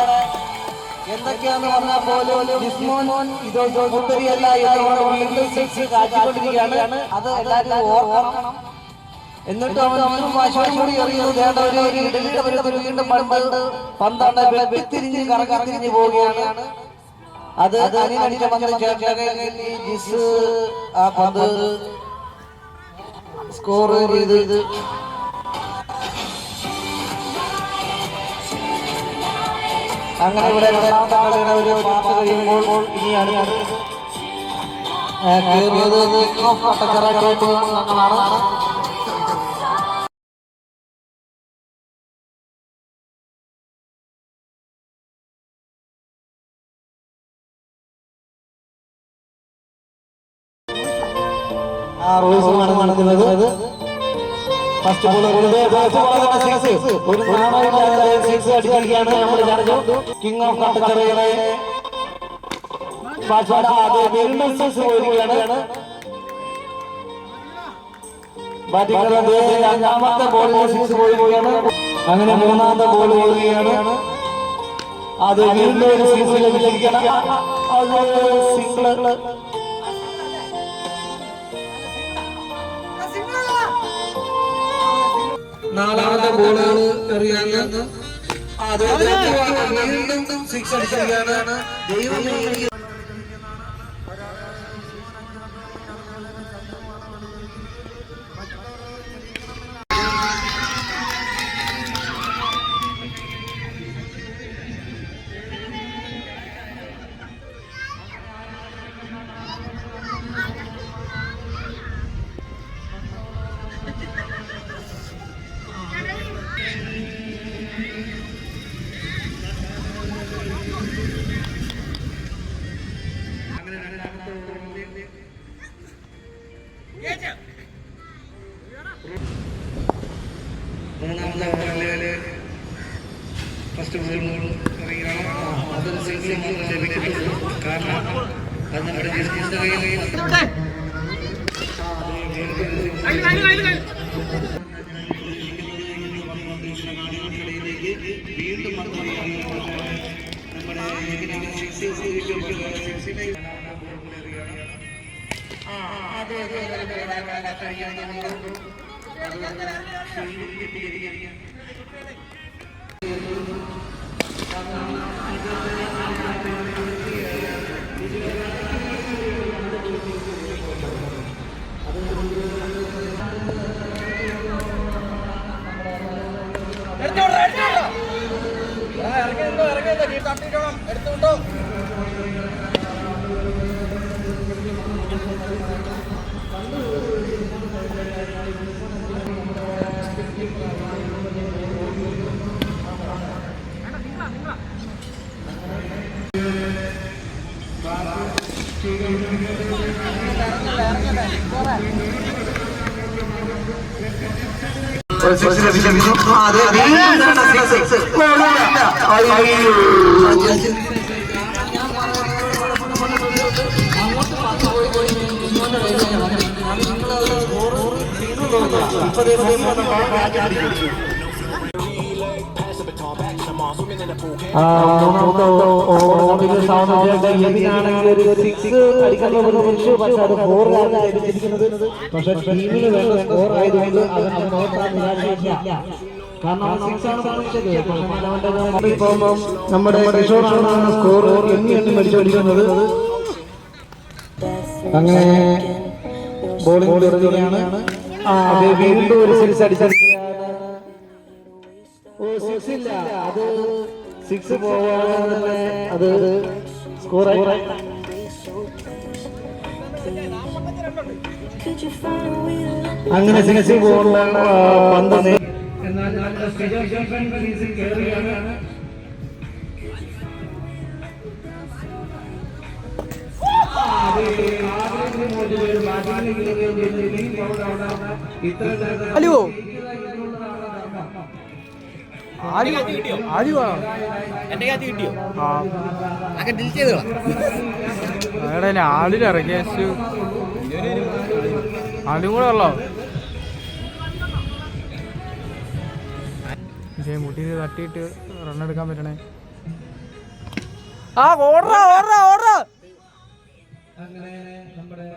എന്തൊക്കെയാന്ന് പറഞ്ഞാൽ പോലും ജിസ്മോൻ ഇതൊരിയല്ല വീണ്ടും 6 കാട്ടിക്കൊണ്ടിരിക്കുകയാണ്. അത് എല്ലാവരും ഓർക്കണം. എന്നിട്ട് അവൻ വാശിയോടുകൂടി എറിയുന്നത് വീണ്ടും പന്താണ് വെട്ടിത്തിരിഞ്ഞ് കറങ്ങി പോവുകയാണ്. അത് അടിച്ച പന്ത് ജിസ് ആ പന്ത് സ്കോർ ചെയ്ത് അങ്ങനെ ഇവിടെ രണ്ടാമത്തെ കളിയുടെ ഒരു പാസ് കഴിയുമ്പോൾ ഇനിയാണ് കേറിയത്. ആ റോസുമാണ് നടക്കുന്നത്. ഫസ്റ്റ് ഒരു നാണയമില്ലാതെ സിക്സ് അടിച്ചിരിക്കുകയാണ് നമ്മുടെ ജഡ്ജ് കിങ് ഓഫ് കട്ടക്കറയുടെ വീണ്ടും സിക്സ് പോയിരിക്കുകയാണ്. ബാറ്റിംഗ് രണ്ടാമത്തെ ബോളിൽ സിക്സ് പോയിരിക്കുകയാണ്. അങ്ങനെ മൂന്നാമത്തെ ബോൾ പോവുകയാണ്. അത് വീണ്ടും ഒരു സിക്സ് ലഭിച്ചിരിക്കുകയാണ്. അത് സിംഗിൾ. നാലാമത്തെ ബോൾ എറിയാൻ വീണ്ടും സിക്സ് അടിച്ചിരിക്കുകയാണ്. ദൈവമേ മൂന്നാമത്തെ ഓവറില് ഫസ്റ്റ് ബോൾ അതൊരു സിക്സ് മാത്രം ലഭിക്കുന്നുള്ളൂ. കാരണം അത് നമ്മുടെ ഡിസ്റ്റൻസിന്റെ കയ്യിൽ വീണ്ടും എടുത്തുകൊണ്ടോ പക്ഷെ ടീമിന് വേണ്ട സ്കോർ ആയതുകൊണ്ട് അവൻ നോക്കാൻ നിരാശയില്ല. കാരണം നമ്മുടെ കിഷോറാണ് സ്കോർ എണ്ണി മരിച്ചുകൊണ്ടിരിക്കുന്നത്. അങ്ങനെ ബോളിംഗ് എറിയുകയാണ്. വീണ്ടും ഒരു സിക്സ് അടിച്ചിരിക്കുകയാണ്. സിക്സ് ഇല്ല, അത് സിക്സ് പോവാതെ അത് സ്കോറായി. അങ്ങനെ സിക്സ് ബോളിലാണ് പന്ത്. എന്നാൽ കയറുകയാണ്. ഹലോ ആദ്യം ആളിലിറങ്ങിയ ആദ്യം കൂടെ ഉള്ളോ മുട്ടി തട്ടിയിട്ട് റണ്ണെടുക്കാൻ പറ്റണേ. ആ ഓർഡർ ഓർഡർ ഓർഡർ അങ്ങനെ നമ്മുടെ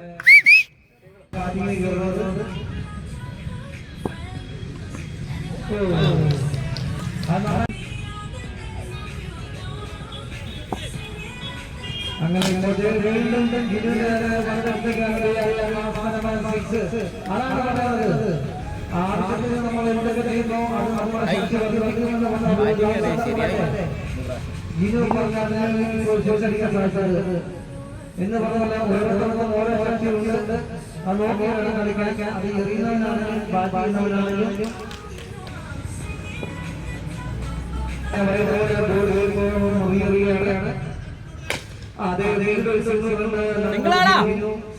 അങ്ങനെ വീണ്ടും നമ്മൾ എന്തൊക്കെ ചെയ്യുന്നു അത് നമ്മൾ എന്ന് പറഞ്ഞാൽ ഓരോരുത്തർക്കും ഓരോ ശക്തിയുണ്ട്. അത് നോക്കിയാണ് കളിക്കാൻ. അത് എറിയുന്നവനാണെങ്കിലും ബാറ്റുന്നവനാണെങ്കിലും എറിയുകയാണ്.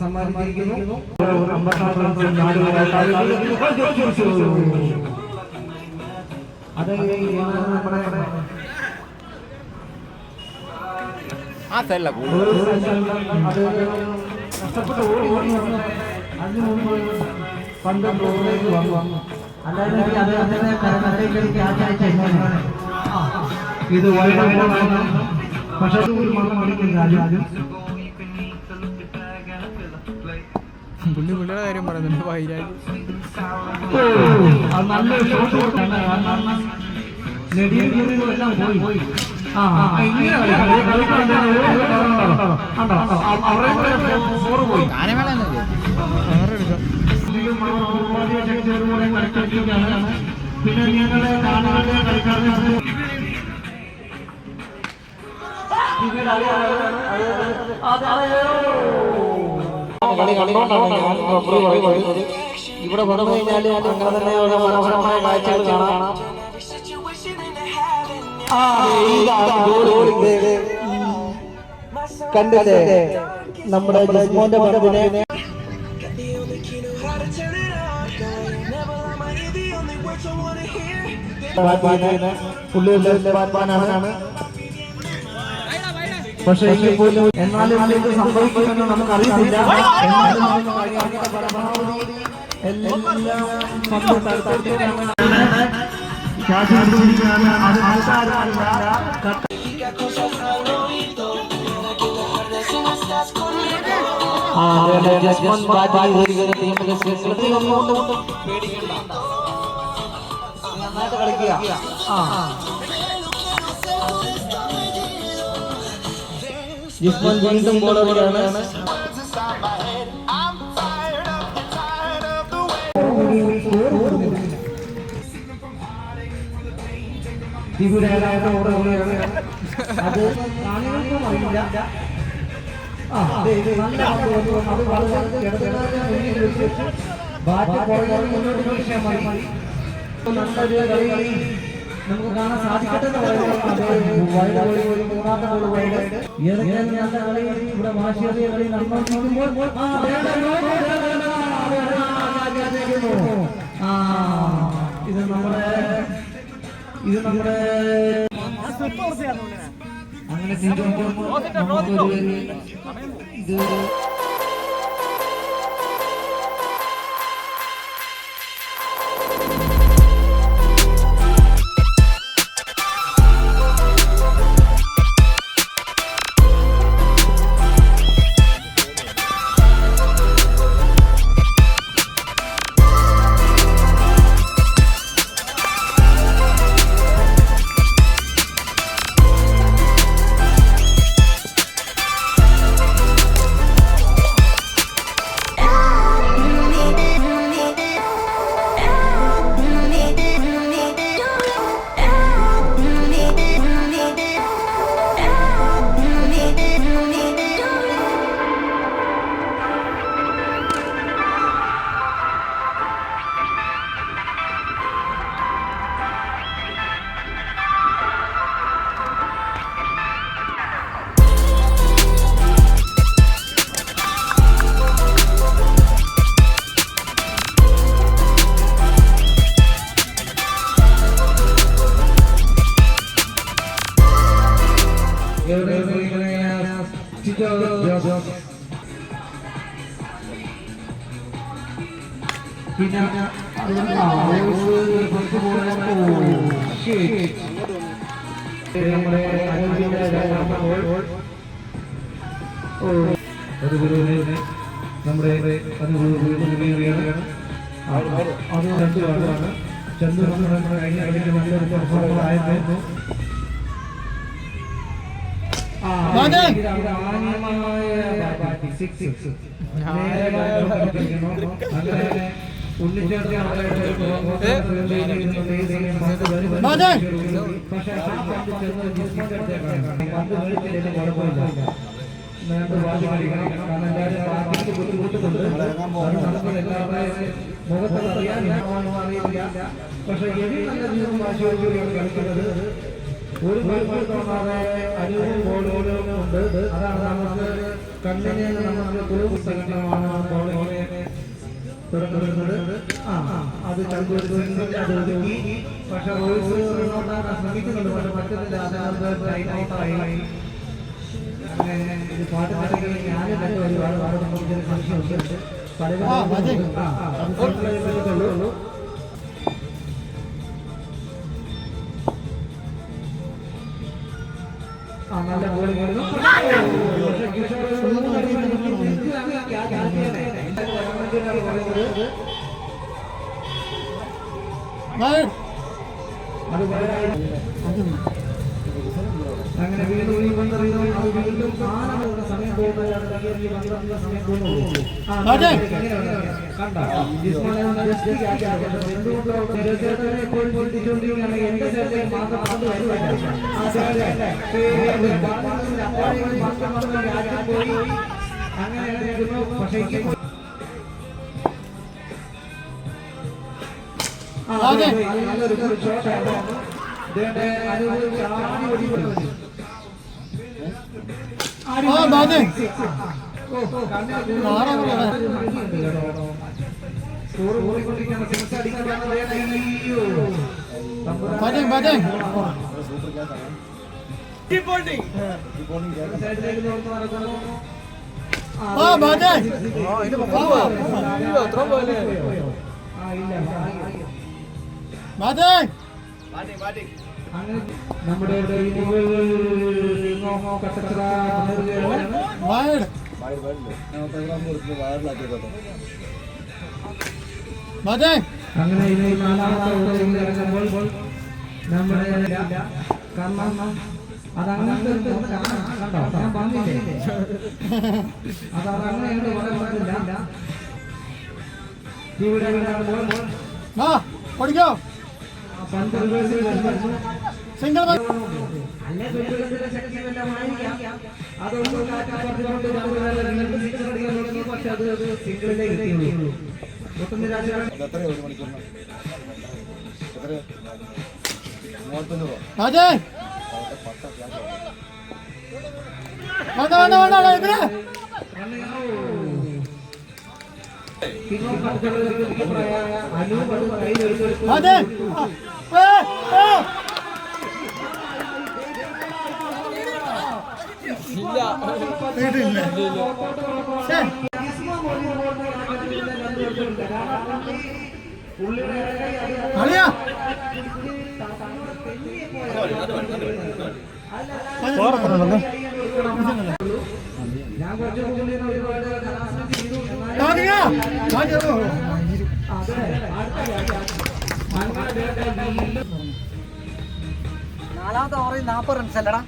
സമ്മാനിച്ചിരിക്കുന്നു. അത് നമ്മുടെ കഷ്ടപ്പെട്ട് ഓടി വന്നു. അതിന് മുമ്പ് പന്ത് ഗോളിലേക്ക് വന്നു. അല്ലാതെ അദ്ദേഹത്തിന്റെ കരങ്ങളിലേക്ക് ആചാരിച്ച ഇത് വളരെ പക്ഷേ ഒരു മണം അടിക്കും. പുള്ളിയുടെ കാര്യം പറയുന്നുണ്ട് വൈരാഗ്. നല്ലൊരു ഷോട്ട് നെടിയെല്ലാം പോയി. പിന്നെ ഞങ്ങളെ കാണാതെ കളിക്കാതെ കളി കണ്ടോണ്ടാണ് ഇവിടെ വന്നു കഴിഞ്ഞാൽ അങ്ങനെ തന്നെ മനോഹരമായ കാഴ്ചകൾ കാണാം. കണ്ടില്ലേ നമ്മുടെ ജിസ്മോന്റെ പടത്തിനെ പുള്ളിയാണ്. പക്ഷേ എങ്കിൽ പോലും എന്നാലും ഇത് സംഭവിക്കുമെന്ന് നമുക്കറിയില്ല. കളിക്കുക. ജിസ്മോൻ വീണ്ടും ബോളറാണ്. അത് കാണികൾക്കും അറിയില്ല. നമുക്ക് കാണാൻ സാധിക്കട്ടെ. മൂന്നാമത്തെ ഗോൾ വൈഡ്. ഏതൊക്കെയാണ് നല്ല കളി, ഇവിടെ വാശിയേറിയ കളി നടന്നുകൊണ്ടിരിക്കുമ്പോൾ ഇത് നമ്മുടെ അങ്ങനെ നമുക്കൊരു ഇത് പിന്നെ നമ്മുടെ അത് രണ്ടു ആളാണ്. ചന്ദ്ര കഴിഞ്ഞ കളിക്ക് നല്ലൊരു പെർഫോമൻസ് ആയിരുന്നു. പക്ഷെ എവി നല്ല ജീവൻ വാശിയോടുകൂടിയാണ് കളിക്കുന്നത്. ഒരു അനുഭവം ഉണ്ട്. അതാണ് നമുക്ക് കണ്ണിന് നമുക്ക് പുസ്തകമാണ് തുടങ്ങുന്നത്. അത് ചന്ദ്രൻ പക്ഷെ റോയ്സ് ഉണ്ടാക്കാൻ ശ്രമിക്കുന്നുണ്ട്. പക്ഷെ പറ്റുന്നില്ല. അതിനകത്ത് ടൈം ഔട്ടായി. അങ്ങനെ ഇത് പാട്ട് പാടുകയും ഞാനും തന്നെ ഒരുപാട് നമുക്ക് സംശയമുണ്ട്. പലതുള്ളൂ. നല്ല ബോൾ അങ്ങനെ വീണ്ടും വീണ്ടും സമയം നല്ലൊരു ഷോട്ടാണ്. നമ്മുടെ അങ്ങനെ നാലാമത്തെ നമ്മുടെ കാരണം അതങ്ങനത്തെ കണ്ടോ ഞാൻ പറഞ്ഞില്ലേ അതങ്ങനെയാണ് പറയാൻ പറ്റില്ല. ഇവിടെ പഠിക്കോ പന്ത് റിവേഴ്സിൽ വരുന്നു. സിംഗിൾ അല്ലെ ദുർബലത്തിന്റെ ശക്തിയെല്ലാമായിരിക്കാം. അതൊന്നും കാറ്റാപ്പുറത്തുകൊണ്ട് രണ്ട് സിംഗിൾ അടിക്കാൻ തുടങ്ങി. പക്ഷെ അത് സിംഗിളിലേക്ക് എത്തിയുള്ളൂ. നാലാമത്തെ ഓവറിൽ 40 റൺസ് അല്ലടാ.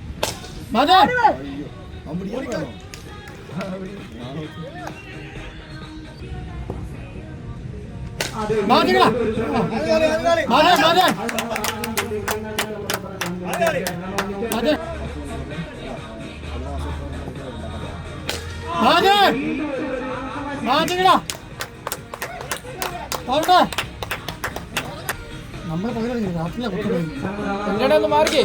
നമ്മളെ പകരം രാത്രിയിലെ കുട്ടികൾ മാറിക്കേ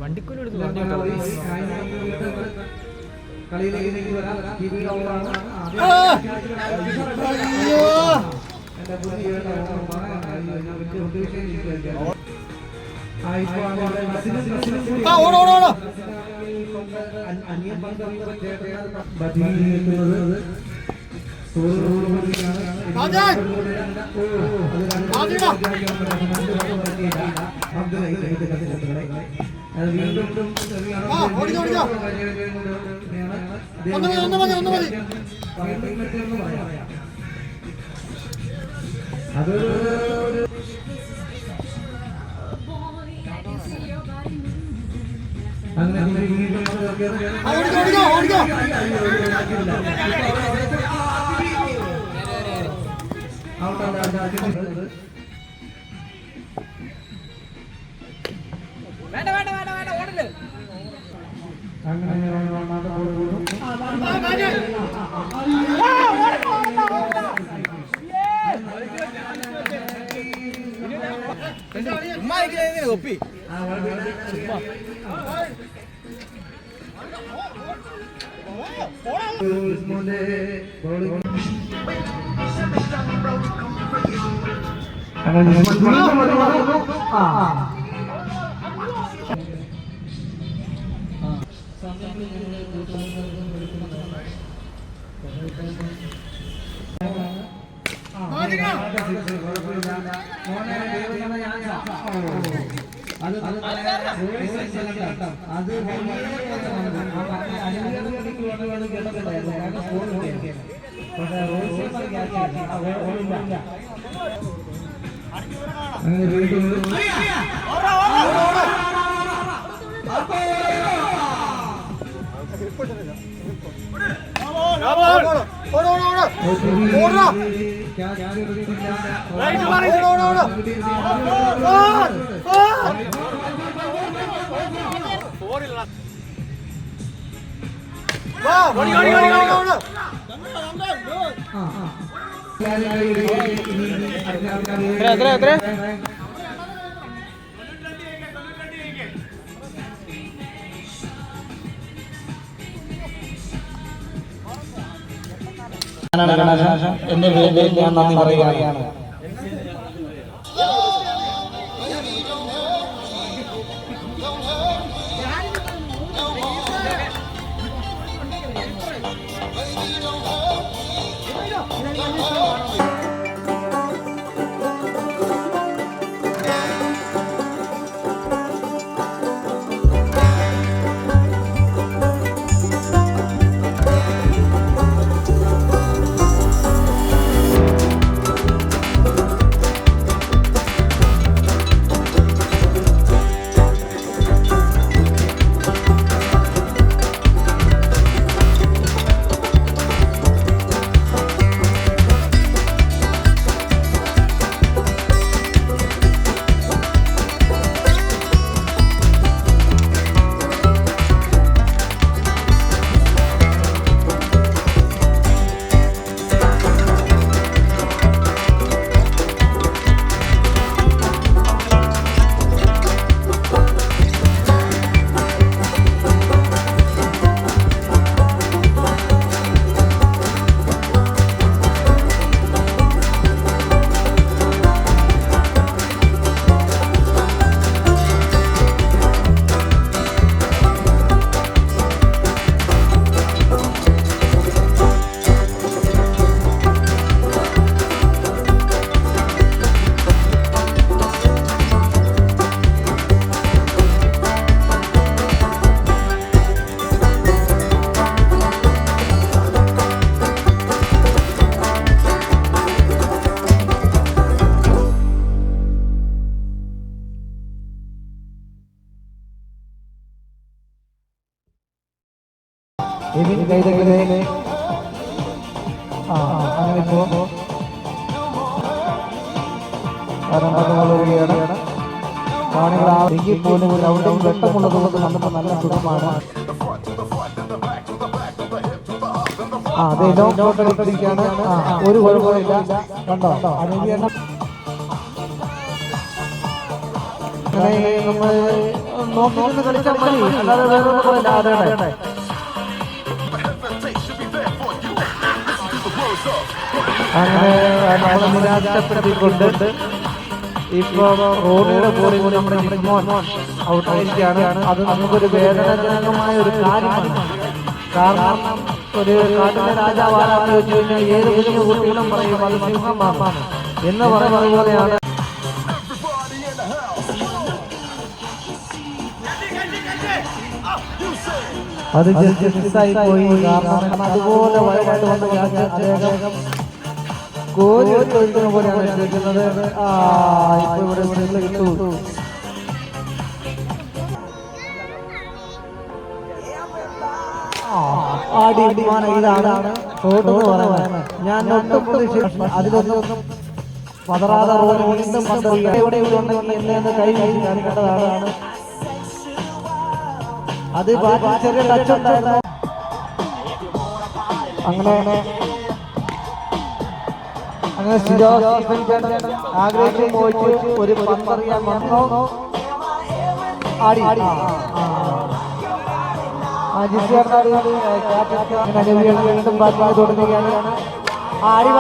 വണ്ടിക്കൂലി എടുത്ത് കളിയിലേക്ക് വരാം. ഒപ്പി എന്റെ പേരിൽ ഞാൻ നന്ദി പറയുകയാണ്. അങ്ങനെ ഇപ്പോ കാണികൾ എങ്കിൽ പോലും അവിടെ വെട്ടമുള്ളതുകൊണ്ട് നമുക്ക് നല്ല സുഖമാണ്. അതെ ലോക്കോട്ടിരിക്കാണ്. ഒരു കുഴപ്പമില്ല. കണ്ടോ അങ്ങനെ നമ്മൾ നോക്കി കളിച്ചാൽ മതി. അല്ലാതെ വേറെ ഒന്നും അതെ അങ്ങനെ നമ്മളെ നിരാശപ്പെടുത്തിക്കൊണ്ട് ഇപ്പൊ റോഡിയുടെ ബോളിൽ നമ്മുടെ ജിസ്മോൻ ഔട്ടായിരിക്കുകയാണ്. അത് നമുക്കൊരു വേദനാജനകമായ ഒരു കാര്യമാണ്. കാരണം ഒരു കാട്ടിലെ രാജാവാണെന്ന് വെച്ച് കഴിഞ്ഞാൽ ഏത് കുഞ്ഞു കുട്ടികളും പറയും അത് സിംഹമാണ് എന്ന് പറയുന്നത് പോലെയാണ്. അത് ജസ്റ്റിസായി പോയി. കാരണം അതുപോലെ വയനാട് വന്ന് അദ്ദേഹം കോരി ഒഴിക്കുന്ന പോലെയാണ് ചോദിക്കുന്നത്. ഇപ്പൊ ഇവിടെ കിട്ടു. ഇതാണ് റോഡ് എന്ന് പറയുന്നത്. ഞാൻ അതിലൊന്നും പതറാതെ റോഡ് വീണ്ടും എവിടെയെങ്കിലും ഉണ്ടെങ്കിൽ എന്നെ കൈ കാണിക്കേണ്ടതാണ്. അത് ബാറ്റിൽ ചെറിയ ടച്ച് ഉണ്ടായിരുന്നു. അങ്ങനെ സിജോ സ്റ്റീഫൻ ആഗ്രഹിച്ചു പോയിട്ട് ഒരു പന്തറിയാൻ വന്നു. ആടി വീണ്ടും ബാറ്റിംഗ് തുടങ്ങുകയാണ്. ആടി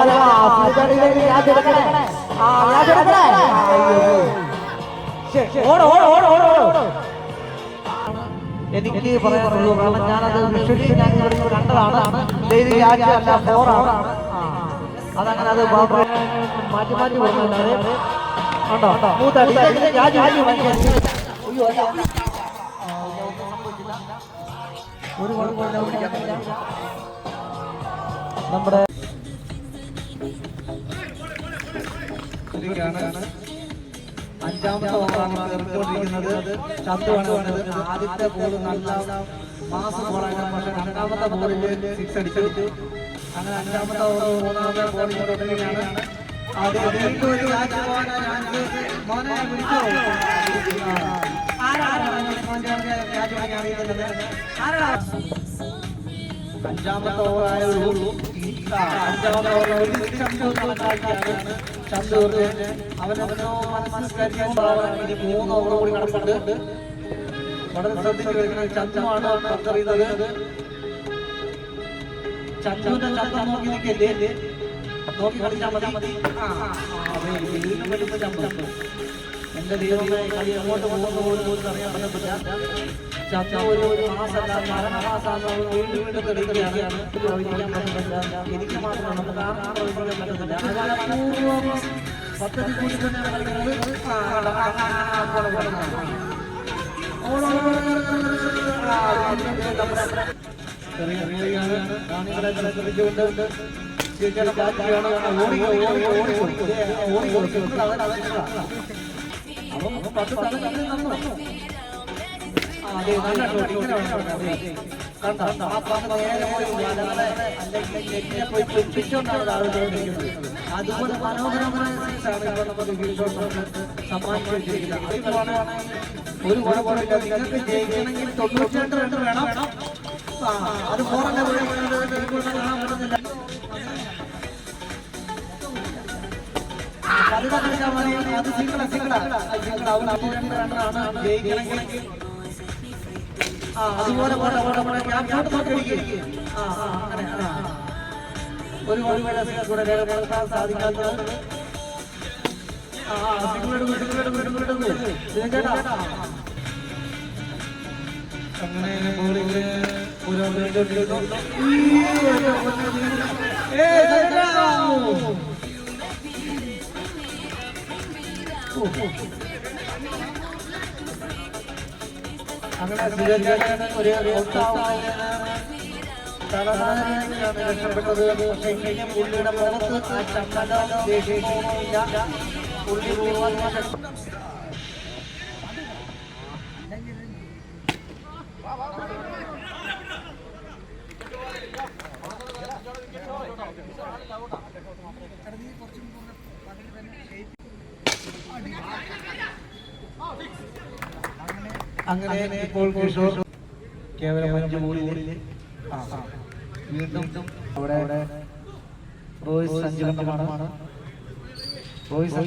എനിക്ക് പറയാനുള്ളൂ, കാരണം ഞാനത് വിഷ്വലി ഞാൻ കണ്ടതാണ്. ഫോറാണ് അതങ്ങനെ അത് മാറ്റി മാറ്റി കൊടുക്കുന്നത് ഉണ്ടോ? ഒരു നമ്മുടെ അഞ്ചാമത്തെ ഓവറാണ് എറിഞ്ഞുകൊണ്ടിരിക്കുന്നത്. ചന്തുവാണ് വന്നത്. ആദ്യത്തെ ബോൾ നല്ല മാസം ബോളാണ്, പക്ഷെ രണ്ടാമത്തെ ബോളിൽ 6 അടിച്ചു. അങ്ങനെ അഞ്ചാമത്തെ ഓവർ മൂന്നാമത്തെ ബോളിൽ തുടങ്ങുകയാണ്. അഞ്ചാമത്തെ ഓവറായുള്ളൂ. അഞ്ചാമത്തെ ഓവർ ചന്ദൂർ അവനെന്തോ മനസ്സിലാക്കി 3 ഓവർ കൂടി കിടപ്പുണ്ട്. വളരെ ശ്രദ്ധിച്ചു കളിക്കുന്നത് ചന്തുമാണ് പന്തറിയുന്നത്. ചന്തുവിന്റെ ചന്തം നോക്കി നിൽക്കല്ലേ, നോക്കി കളിച്ചാൽ മതി. എന്റെ ദൈവമേ, കളി അങ്ങോട്ട് പോകുന്ന പോലും അറിയാൻ പറ്റത്തില്ല. ചന്ത ഒരു മാസമല്ല, മരണമാസാണ് വീണ്ടും വീണ്ടും തെളിയിക്കുകയാണ്. എനിക്ക് മാത്രമല്ല, നമുക്ക് ആർക്കും പറ്റത്തില്ല. പദ്ധതി കൂടി തന്നെയാണ് കളിക്കുന്നത്. അതുപോലെ മനോഹരമായ സമ്മാനിച്ചു വെച്ചിരിക്കുന്നത്. ഒരു കുഴപ്പമില്ല, നിങ്ങൾക്ക് ജയിക്കണമെങ്കിൽ 92 റൺ വേണം. അത് ഫോറല്ല കാണാൻ അത് സിംഗിളാണ് ജയിക്കണമെങ്കിൽ. അതുപോലെ ഒരു കൂടെ രേഖപ്പെടുത്താൻ സാധിക്കാത്തത്. അങ്ങനെ ബോളിംഗ് ഒരു രക്ഷപ്പെട്ടത്. പക്ഷേ പുള്ളിയുടെ മുഖത്ത് ആ ചമ്മലോ ദേഷ്യമില്ല. പുള്ളി പോകാൻ അങ്ങനെ ഇപ്പോൾ കിഷോർ കേവലം 5 ബോളിൽ വീണ്ടും അവിടെ റോയ്സ് സഞ്ചലനമാണ്. റോയ്സ്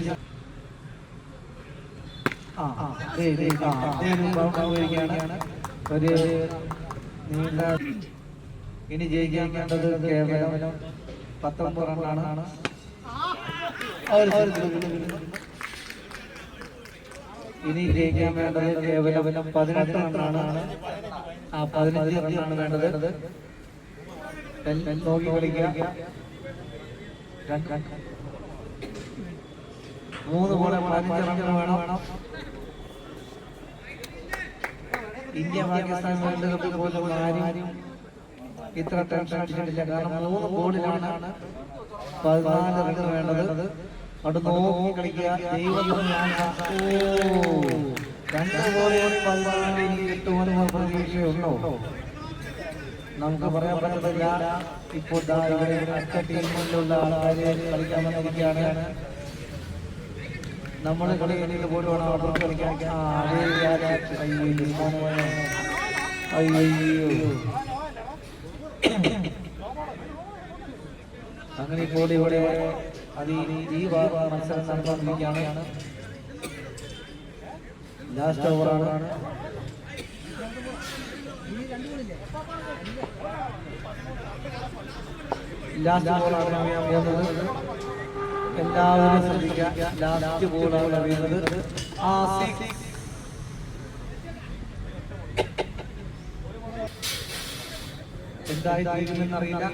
ഒരു നീണ്ട ഇനി ജയിക്കേണ്ടത് കേവലം 19 റണ്ണാണ്. ഇനി ജയിക്കാൻ വേണ്ടത് കേവലം 18 റണ്ണാണ്. ആ 15 റണ്ണാണ് വേണ്ടത്. നോക്കി കളിക്കുക. 3 ബോളെ 15 റണ്ണ് വേണം. ഇന്ത്യ പാകിസ്ഥാൻ വേൾഡ് കപ്പിൽ പോലും ആരും ഇത്ര ടെൻഷൻ അടിച്ചിട്ടില്ല. കാരണം 3 ബോളിലാണ് 14 റണ്ണ് വേണ്ടത്. അവിടെ നോക്കി കളിക്കുക. ദൈവം 2 ബോളുകൾ 14 കിട്ടുമെന്ന് പ്രതീക്ഷയുണ്ടോ? നമുക്ക് പറയാൻ പറ്റത്തില്ല. ഇപ്പോൾ അടുത്ത ടീമിലുള്ള ആൾക്കാരെ കളിക്കാൻ വന്നിരിക്കുകയാണ്. നമ്മൾ കളികളിൽ പോലും അവർക്ക് കളിക്കാൻ അയ്യോ, അങ്ങനെ ഇപ്പോൾ ഇവിടെ ഈ മത്സരം നടന്നുകൊണ്ടിരിക്കുകയാണ്. ലാസ്റ്റ് ഓവറാണ്. ലാസ്റ്റ് ബോളാണ് വീഴുന്നത്. എല്ലാവരും ശ്രദ്ധിക്കുക. ലാസ്റ്റ് ബോളാണ് വീഴുന്നത്. എന്തായി തീരുമെന്നറിയില്ല.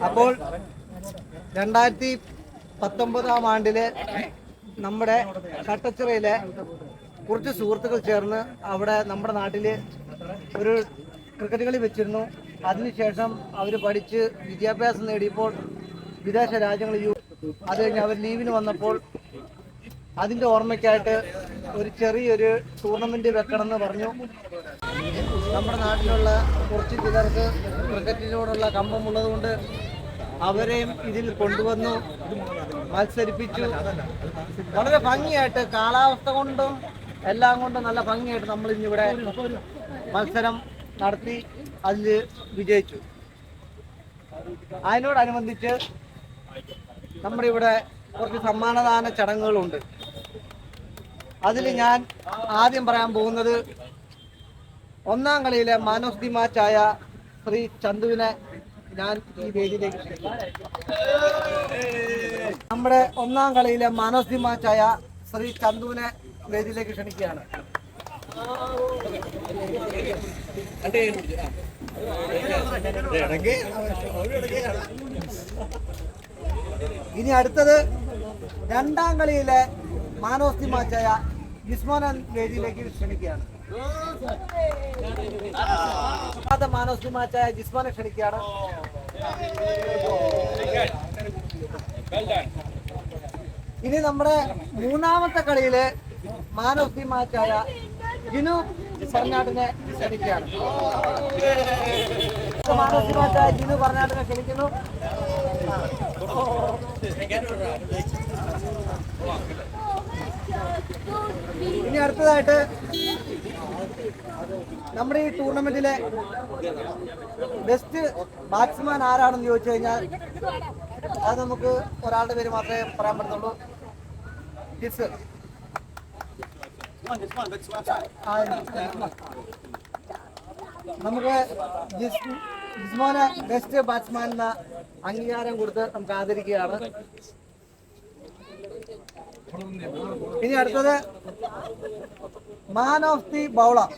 അപ്പോൾ 2019 ആണ്ടില് നമ്മുടെ കട്ടച്ചിറയിലെ കുറച്ച് സുഹൃത്തുക്കൾ ചേർന്ന് അവിടെ നമ്മുടെ നാട്ടിൽ ഒരു ക്രിക്കറ്റ് കളി വെച്ചിരുന്നു. അതിനുശേഷം അവർ പഠിച്ച് വിദ്യാഭ്യാസം നേടിയപ്പോൾ വിദേശ രാജ്യങ്ങളിൽ അത് കഴിഞ്ഞ് അവർ ലീവിന് വന്നപ്പോൾ അതിൻ്റെ ഓർമ്മയ്ക്കായിട്ട് ഒരു ചെറിയൊരു ടൂർണമെൻറ്റ് വെക്കണമെന്ന് പറഞ്ഞു. നമ്മുടെ നാട്ടിലുള്ള കുറച്ച് ചിലർക്ക് ക്രിക്കറ്റിനോടുള്ള കമ്പമുള്ളതുകൊണ്ട് അവരെയും ഇതിൽ കൊണ്ടുവന്നു മത്സരിപ്പിച്ചു. വളരെ ഭംഗിയായിട്ട് കാലാവസ്ഥ കൊണ്ടും എല്ലാം കൊണ്ടും നല്ല ഭംഗിയായിട്ട് നമ്മൾ ഇന്നിവിടെ മത്സരം നടത്തി അതിൽ വിജയിച്ചു. അതിനോടനുബന്ധിച്ച് നമ്മുടെ ഇവിടെ കുറച്ച് സമ്മാനദാന ചടങ്ങുകളുണ്ട്. അതിൽ ഞാൻ ആദ്യം പറയാൻ പോകുന്നത് ഒന്നാം കളിയിലെ മാൻ ഓഫ് ദി മാച്ചായ ശ്രീ ചന്തുവിനെ ഞാൻ ഈ വേദിയിലേക്ക് നമ്മുടെ ഒന്നാം കളിയിലെ മാൻ ഓഫ് ദി മാച്ചായ ശ്രീ ചന്തുവിനെ വേദിയിലേക്ക് ക്ഷണിക്കുകയാണ്. ഇനി അടുത്തത് രണ്ടാം കളിയിലെ മാൻ ഓഫ് ദി മാച്ചായ ജിസ്മോൻ വേദിയിലേക്ക് ക്ഷണിക്കുകയാണ്. മാൻ ഓഫ് ദി മാച്ചായ ജിസ്മോനെ ക്ഷണിക്കുകയാണ്. ഇനി നമ്മുടെ മൂന്നാമത്തെ കളിയിലെ മാൻ ഓഫ് ദി മാച്ചായ ജിനു പറഞ്ഞാട്ടിനെ ക്ഷണിക്കുകയാണ്. മാൻ ഓഫ് ദി മാച്ചായ ജിനു പറഞ്ഞാട്ടിനെ ക്ഷണിക്കുന്നു. ഇനി അടുത്തതായിട്ട് നമ്മുടെ ഈ ടൂർണമെന്റിലെ ബെസ്റ്റ് ബാറ്റ്സ്മാൻ ആരാണെന്ന് ചോദിച്ചു കഴിഞ്ഞാൽ അത് നമുക്ക് ഒരാളുടെ പേര് മാത്രമേ പറയാൻ പറ്റുള്ളൂ. നമുക്ക് ജിസ്മോനെ ബെസ്റ്റ് ബാറ്റ്സ്മാൻ എന്ന അംഗീകാരം കൊടുത്ത് നമുക്ക് ആദരിക്കുകയാണ്. ഇനി അടുത്തത് മാൻ ഓഫ് ദി ബൗളർ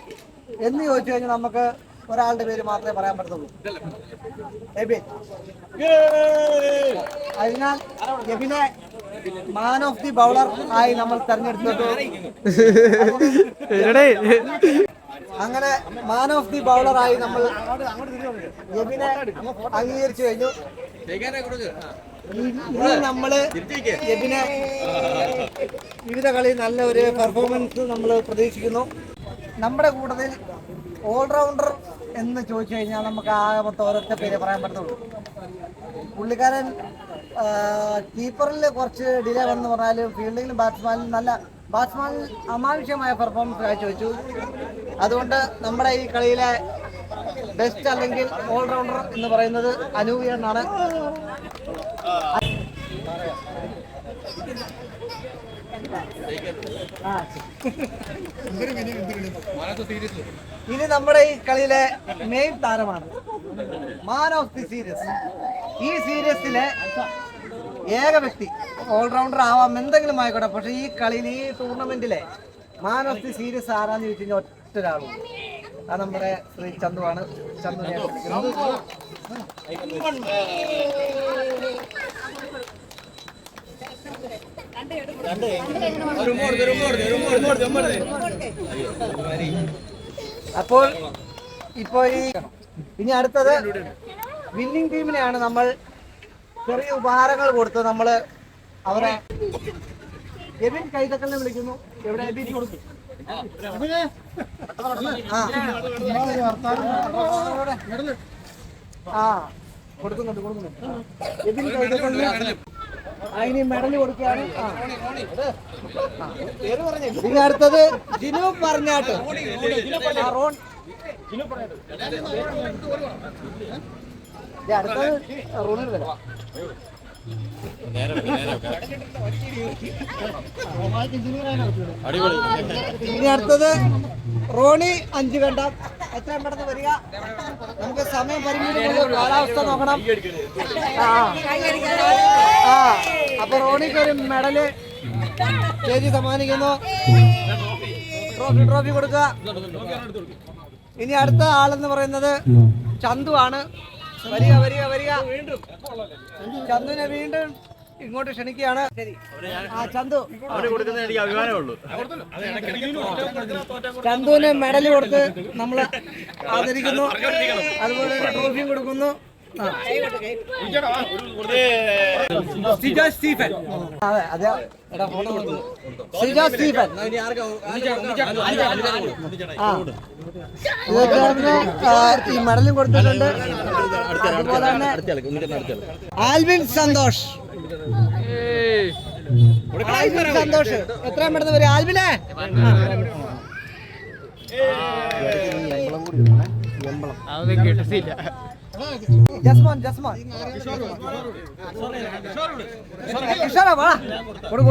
എന്ന് ചോദിച്ചു കഴിഞ്ഞാൽ നമുക്ക് ഒരാളുടെ പേര് മാത്രമേ പറയാൻ പറ്റത്തുള്ളൂ, എബിൻ. അതിനാൽ എബിനെ മാൻ ഓഫ് ദി ബൗളർ ആയി നമ്മൾ തെരഞ്ഞെടുത്തു. അങ്ങനെ മാൻ ഓഫ് ദി ബൗളർ ആയി നമ്മൾ എബിനെ അംഗീകരിച്ചു കഴിഞ്ഞു. ഇനി നമ്മള് എബിനെ വിവിധ കളി നല്ല ഒരു പെർഫോമൻസ് നമ്മൾ പ്രതീക്ഷിക്കുന്നു. നമ്മുടെ കൂട്ടത്തിൽ ഓൾറൗണ്ടർ എന്ന് ചോദിച്ചു കഴിഞ്ഞാൽ നമുക്ക് ആകെ മൊത്തം ഒരൊറ്റ പേര് പറയാൻ പറ്റത്തുള്ളൂ. പുള്ളിക്കാരൻ കീപ്പറിൽ കുറച്ച് ഡിലേ വന്ന് പറഞ്ഞാലും ഫീൽഡിങ്ങിലും ബാറ്റ്സ്മാനിലും നല്ല ബാറ്റ്സ്മാനിൽ അമാനുഷ്യമായ പെർഫോമൻസ് കാഴ്ചവെച്ചു. അതുകൊണ്ട് നമ്മുടെ ഈ കളിയിലെ ബെസ്റ്റ് അല്ലെങ്കിൽ ഓൾറൗണ്ടർ എന്ന് പറയുന്നത് അനൂപ് എന്നാണ്. ഇനി നമ്മുടെ ഈ കളിയിലെ മെയിൻ താരമാണ് മാൻ ഓഫ് ദി സീരീസ്. ഈ സീരീസിലെ ഏക വ്യക്തി ഓൾറൗണ്ടർ ആവാം, എന്തെങ്കിലും ആയിക്കോട്ടെ. പക്ഷെ ഈ കളിയിൽ ഈ ടൂർണമെന്റിലെ മാൻ ഓഫ് ദി സീരീസ് ആരാന്ന് ചോദിച്ചു കഴിഞ്ഞാൽ ഒറ്റ ഒരാളും, അത് നമ്മുടെ ശ്രീ ചന്തുവാണ്. ചന്തുവിനെ അപ്പോൾ ഇപ്പോൾ ഇനി അടുത്തത് വിന്നിംഗ് ടീമിനെയാണ് നമ്മൾ ചെറിയ ഉപഹാരങ്ങൾ കൊടുത്ത് നമ്മൾ അവരെ എബിൻ കൈതക്കലിനെ വിളിക്കുന്നു. എവിടെ എബിൻ കൊടുക്കും? കൊടുക്കുന്നുണ്ട്. എബിൻ കൈതക്കലിന് ഇനി മെഡൽ കൊടുക്കുകയാണ്. ഇനി അടുത്തത് ജിനു പറഞ്ഞാട്ട്. അടുത്തത് റോണിൽ വരാം. ഇനി അടുത്തത് റോണി 5 കണ്ട. എത്രയും പെട്ടെന്ന് വരിക, നമുക്ക് സമയം പരിമിതിയുള്ള കാലാവസ്ഥ നോക്കണം. അപ്പൊ റോണിക്ക് ഒരു മെഡല് ചേച്ചി സമ്മാനിക്കുന്നു. ട്രോഫി കൊടുക്കുക. ഇനി അടുത്ത ആളെന്ന് പറയുന്നത് ചന്തു ആണ്. വരിക. ചന്തുവിനെ വീണ്ടും ഇങ്ങോട്ട് ക്ഷണിക്കുകയാണ്. ചന്തു, ചന്തുവിന് മെഡൽ കൊടുത്ത് നമ്മൾ ആദരിക്കുന്നു. അതുപോലെ ട്രോഫിയും കൊടുക്കുന്നു. സിജോ സ്റ്റീഫൻ. അതെ, സിജോ സ്റ്റീഫൻ. ഈ മെഡലും കൊടുത്തിട്ടുണ്ട്. അതുപോലെ തന്നെ ആൽവിൻ സന്തോഷ്. സന്തോഷ് എത്രയും പെട്ടെന്ന് വരും ആൽവിനെ. ജസ്മോൻ കിഷോറാ വാ. കൊടു.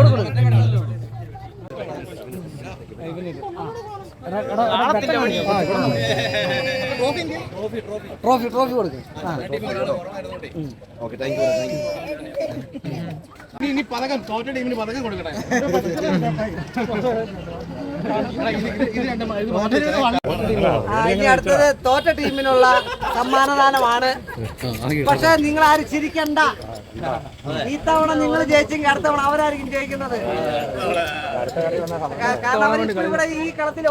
ട്രോഫി കൊടുക്കും. ഇനി പതകം തോറ്റ ടീമിന് പതകം കൊടുക്കണേ. ഇനി അടുത്തത് തോറ്റ ടീമിനുള്ള സമ്മാനദാനമാണ്. പക്ഷെ നിങ്ങൾ ആരും ചിരിക്കണ്ട. ഈ തവണ നിങ്ങൾ ജയിച്ചെങ്കിൽ അടുത്ത തവണ അവരായിരിക്കും ജയിക്കുന്നത്. കാരണം അവർ ഇവിടെ ഈ കളത്തിൽ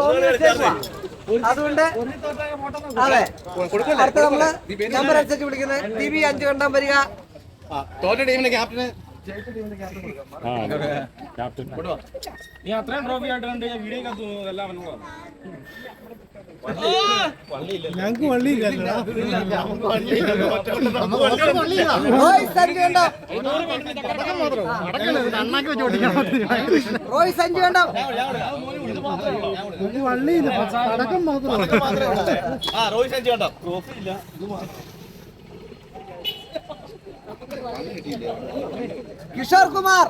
അതുകൊണ്ട് അതെ, അടുത്ത നമ്മള് നമ്പർ അനുസരിച്ച് വിളിക്കുന്നത്. TV 5 കണ്ടാൻ വരിക. തോറ്റ ടീമിന്റെ ക്യാപ്റ്റന് നീ അത്രയും ട്രോഫി ആയിട്ട് കണ്ട് ഞാൻ വീഡിയോ എല്ലാം ഞങ്ങക്ക് വള്ളിയില്ല. റോയ് സഞ്ജു കണ്ടോ? റോയ് സഞ്ജു കണ്ടോ? വള്ളിയില്ല, അടക്കം മാത്രം. റോയ് സഞ്ജു കണ്ടോ? ട്രോഫി ഇല്ല. കിഷോർ കുമാർ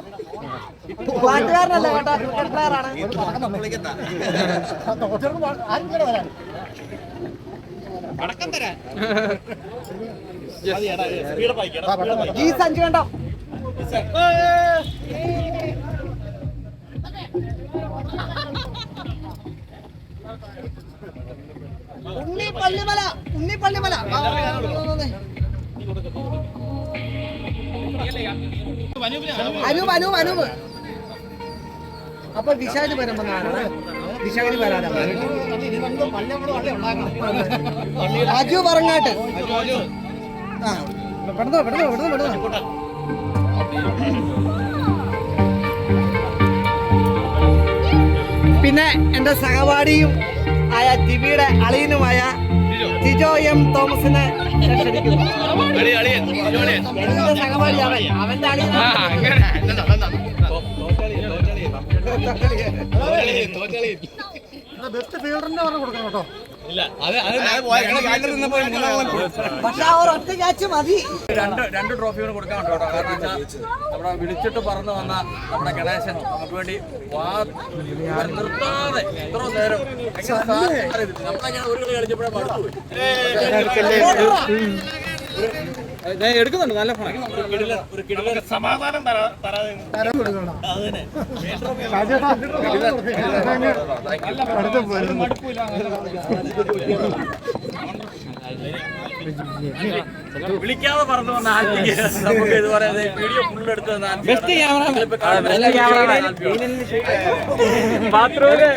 പാട്ടുകാരനല്ല കേട്ടോ, ക്രിക്കറ്റ് പ്ലെയർ ആണ്. ജി സഞ്ജു കണ്ടോ? ഉണ്ണിപ്പള്ളിമല അനൂപ്. അപ്പൊ വിശാല് വരുമ്പോഴാണ് വിശാല് വരാനാണ്. അജു പറഞ്ഞാട്ട്. പെടുന്നോ. പിന്നെ എന്റെ സഹപാഠിയും ആയ ടിവിയുടെ അളിയനുമായ ജിജോ എം തോമസിനെ ക്ഷണിക്കുന്നു. എന്റെ സഹപാഠി അവന്റെ അളിയൻ. ബെസ്റ്റ് ഫീൽഡറിന്റെ പറഞ്ഞു കൊടുക്കണം കേട്ടോ. പക്ഷെ ആ ഒരൊറ്റ ക്യാച്ച് മതി. രണ്ട് ട്രോഫികൾ കൊടുക്കാൻ കേട്ടോ. കാരണം വെച്ചാൽ നമ്മുടെ വിളിച്ചിട്ട് പറന്ന് വന്ന നമ്മുടെ ഗണേശൻ നമുക്ക് വേണ്ടി നിർത്താതെ എത്ര നേരം നമ്മളങ്ങനെ ഒരു കളി കളിച്ചപ്പോഴേ മടുത്തു എടുക്കുന്നുണ്ട്. നല്ല ഒരു കിടിലൻ സമാധാനം അടുത്ത വിളിക്കാതെ പറഞ്ഞു വന്ന ആൽപ്പിക്ക് നമുക്ക് ഇതുപോലെ വീഡിയോ ഫുള്ളെടുത്ത് ബാത്റൂമില്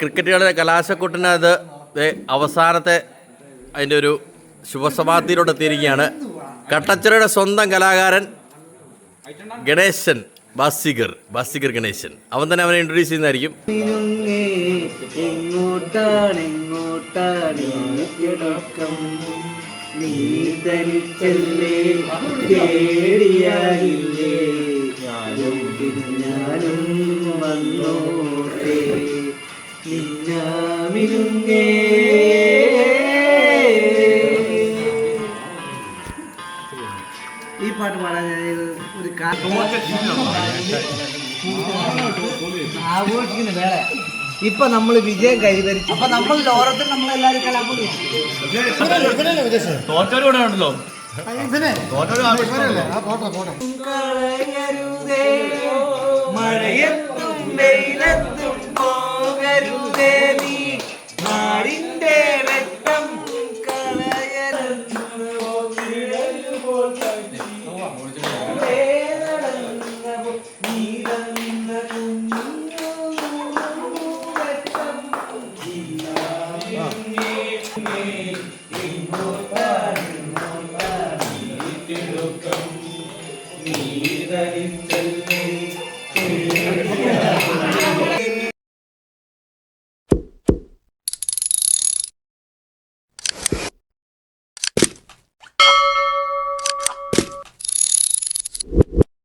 ക്രിക്കറ്റ് കളിയുടെ കലാശക്കൊട്ടിനത് അവസാനത്തെ അതിൻ്റെ ഒരു ശുഭസമാപ്തിയിലോട്ട് എത്തിയിരിക്കുകയാണ്. കട്ടച്ചിറയുടെ സ്വന്തം കലാകാരൻ ഗണേശൻ ബാസിഗർ ഗണേശൻ. അവൻ തന്നെ അവനെ ഇൻട്രൊഡ്യൂസ് ചെയ്യുന്നതായിരിക്കും. നീ തനിച്ചല്ലേ പേടിയായില്ലേ ഞാനും വന്നോട്ടെ നിന്നാമിരുന്നേ. ഈ പാട്ട് പാടാൻ ഞാൻ ഒരു ആഘോഷിക്കുന്ന വേള. ഇപ്പൊ നമ്മൾ വിജയം കൈവരിച്ചു. അപ്പൊ നമ്മൾ ലോകത്തിൽ നമ്മളെല്ലാവരും തോറ്റോരും ഉണ്ടല്ലോ. മഴയത്തും വെയിലത്തും പോകരുതേ നീ നാടിന്റെ രക്തം കളയരുതേ.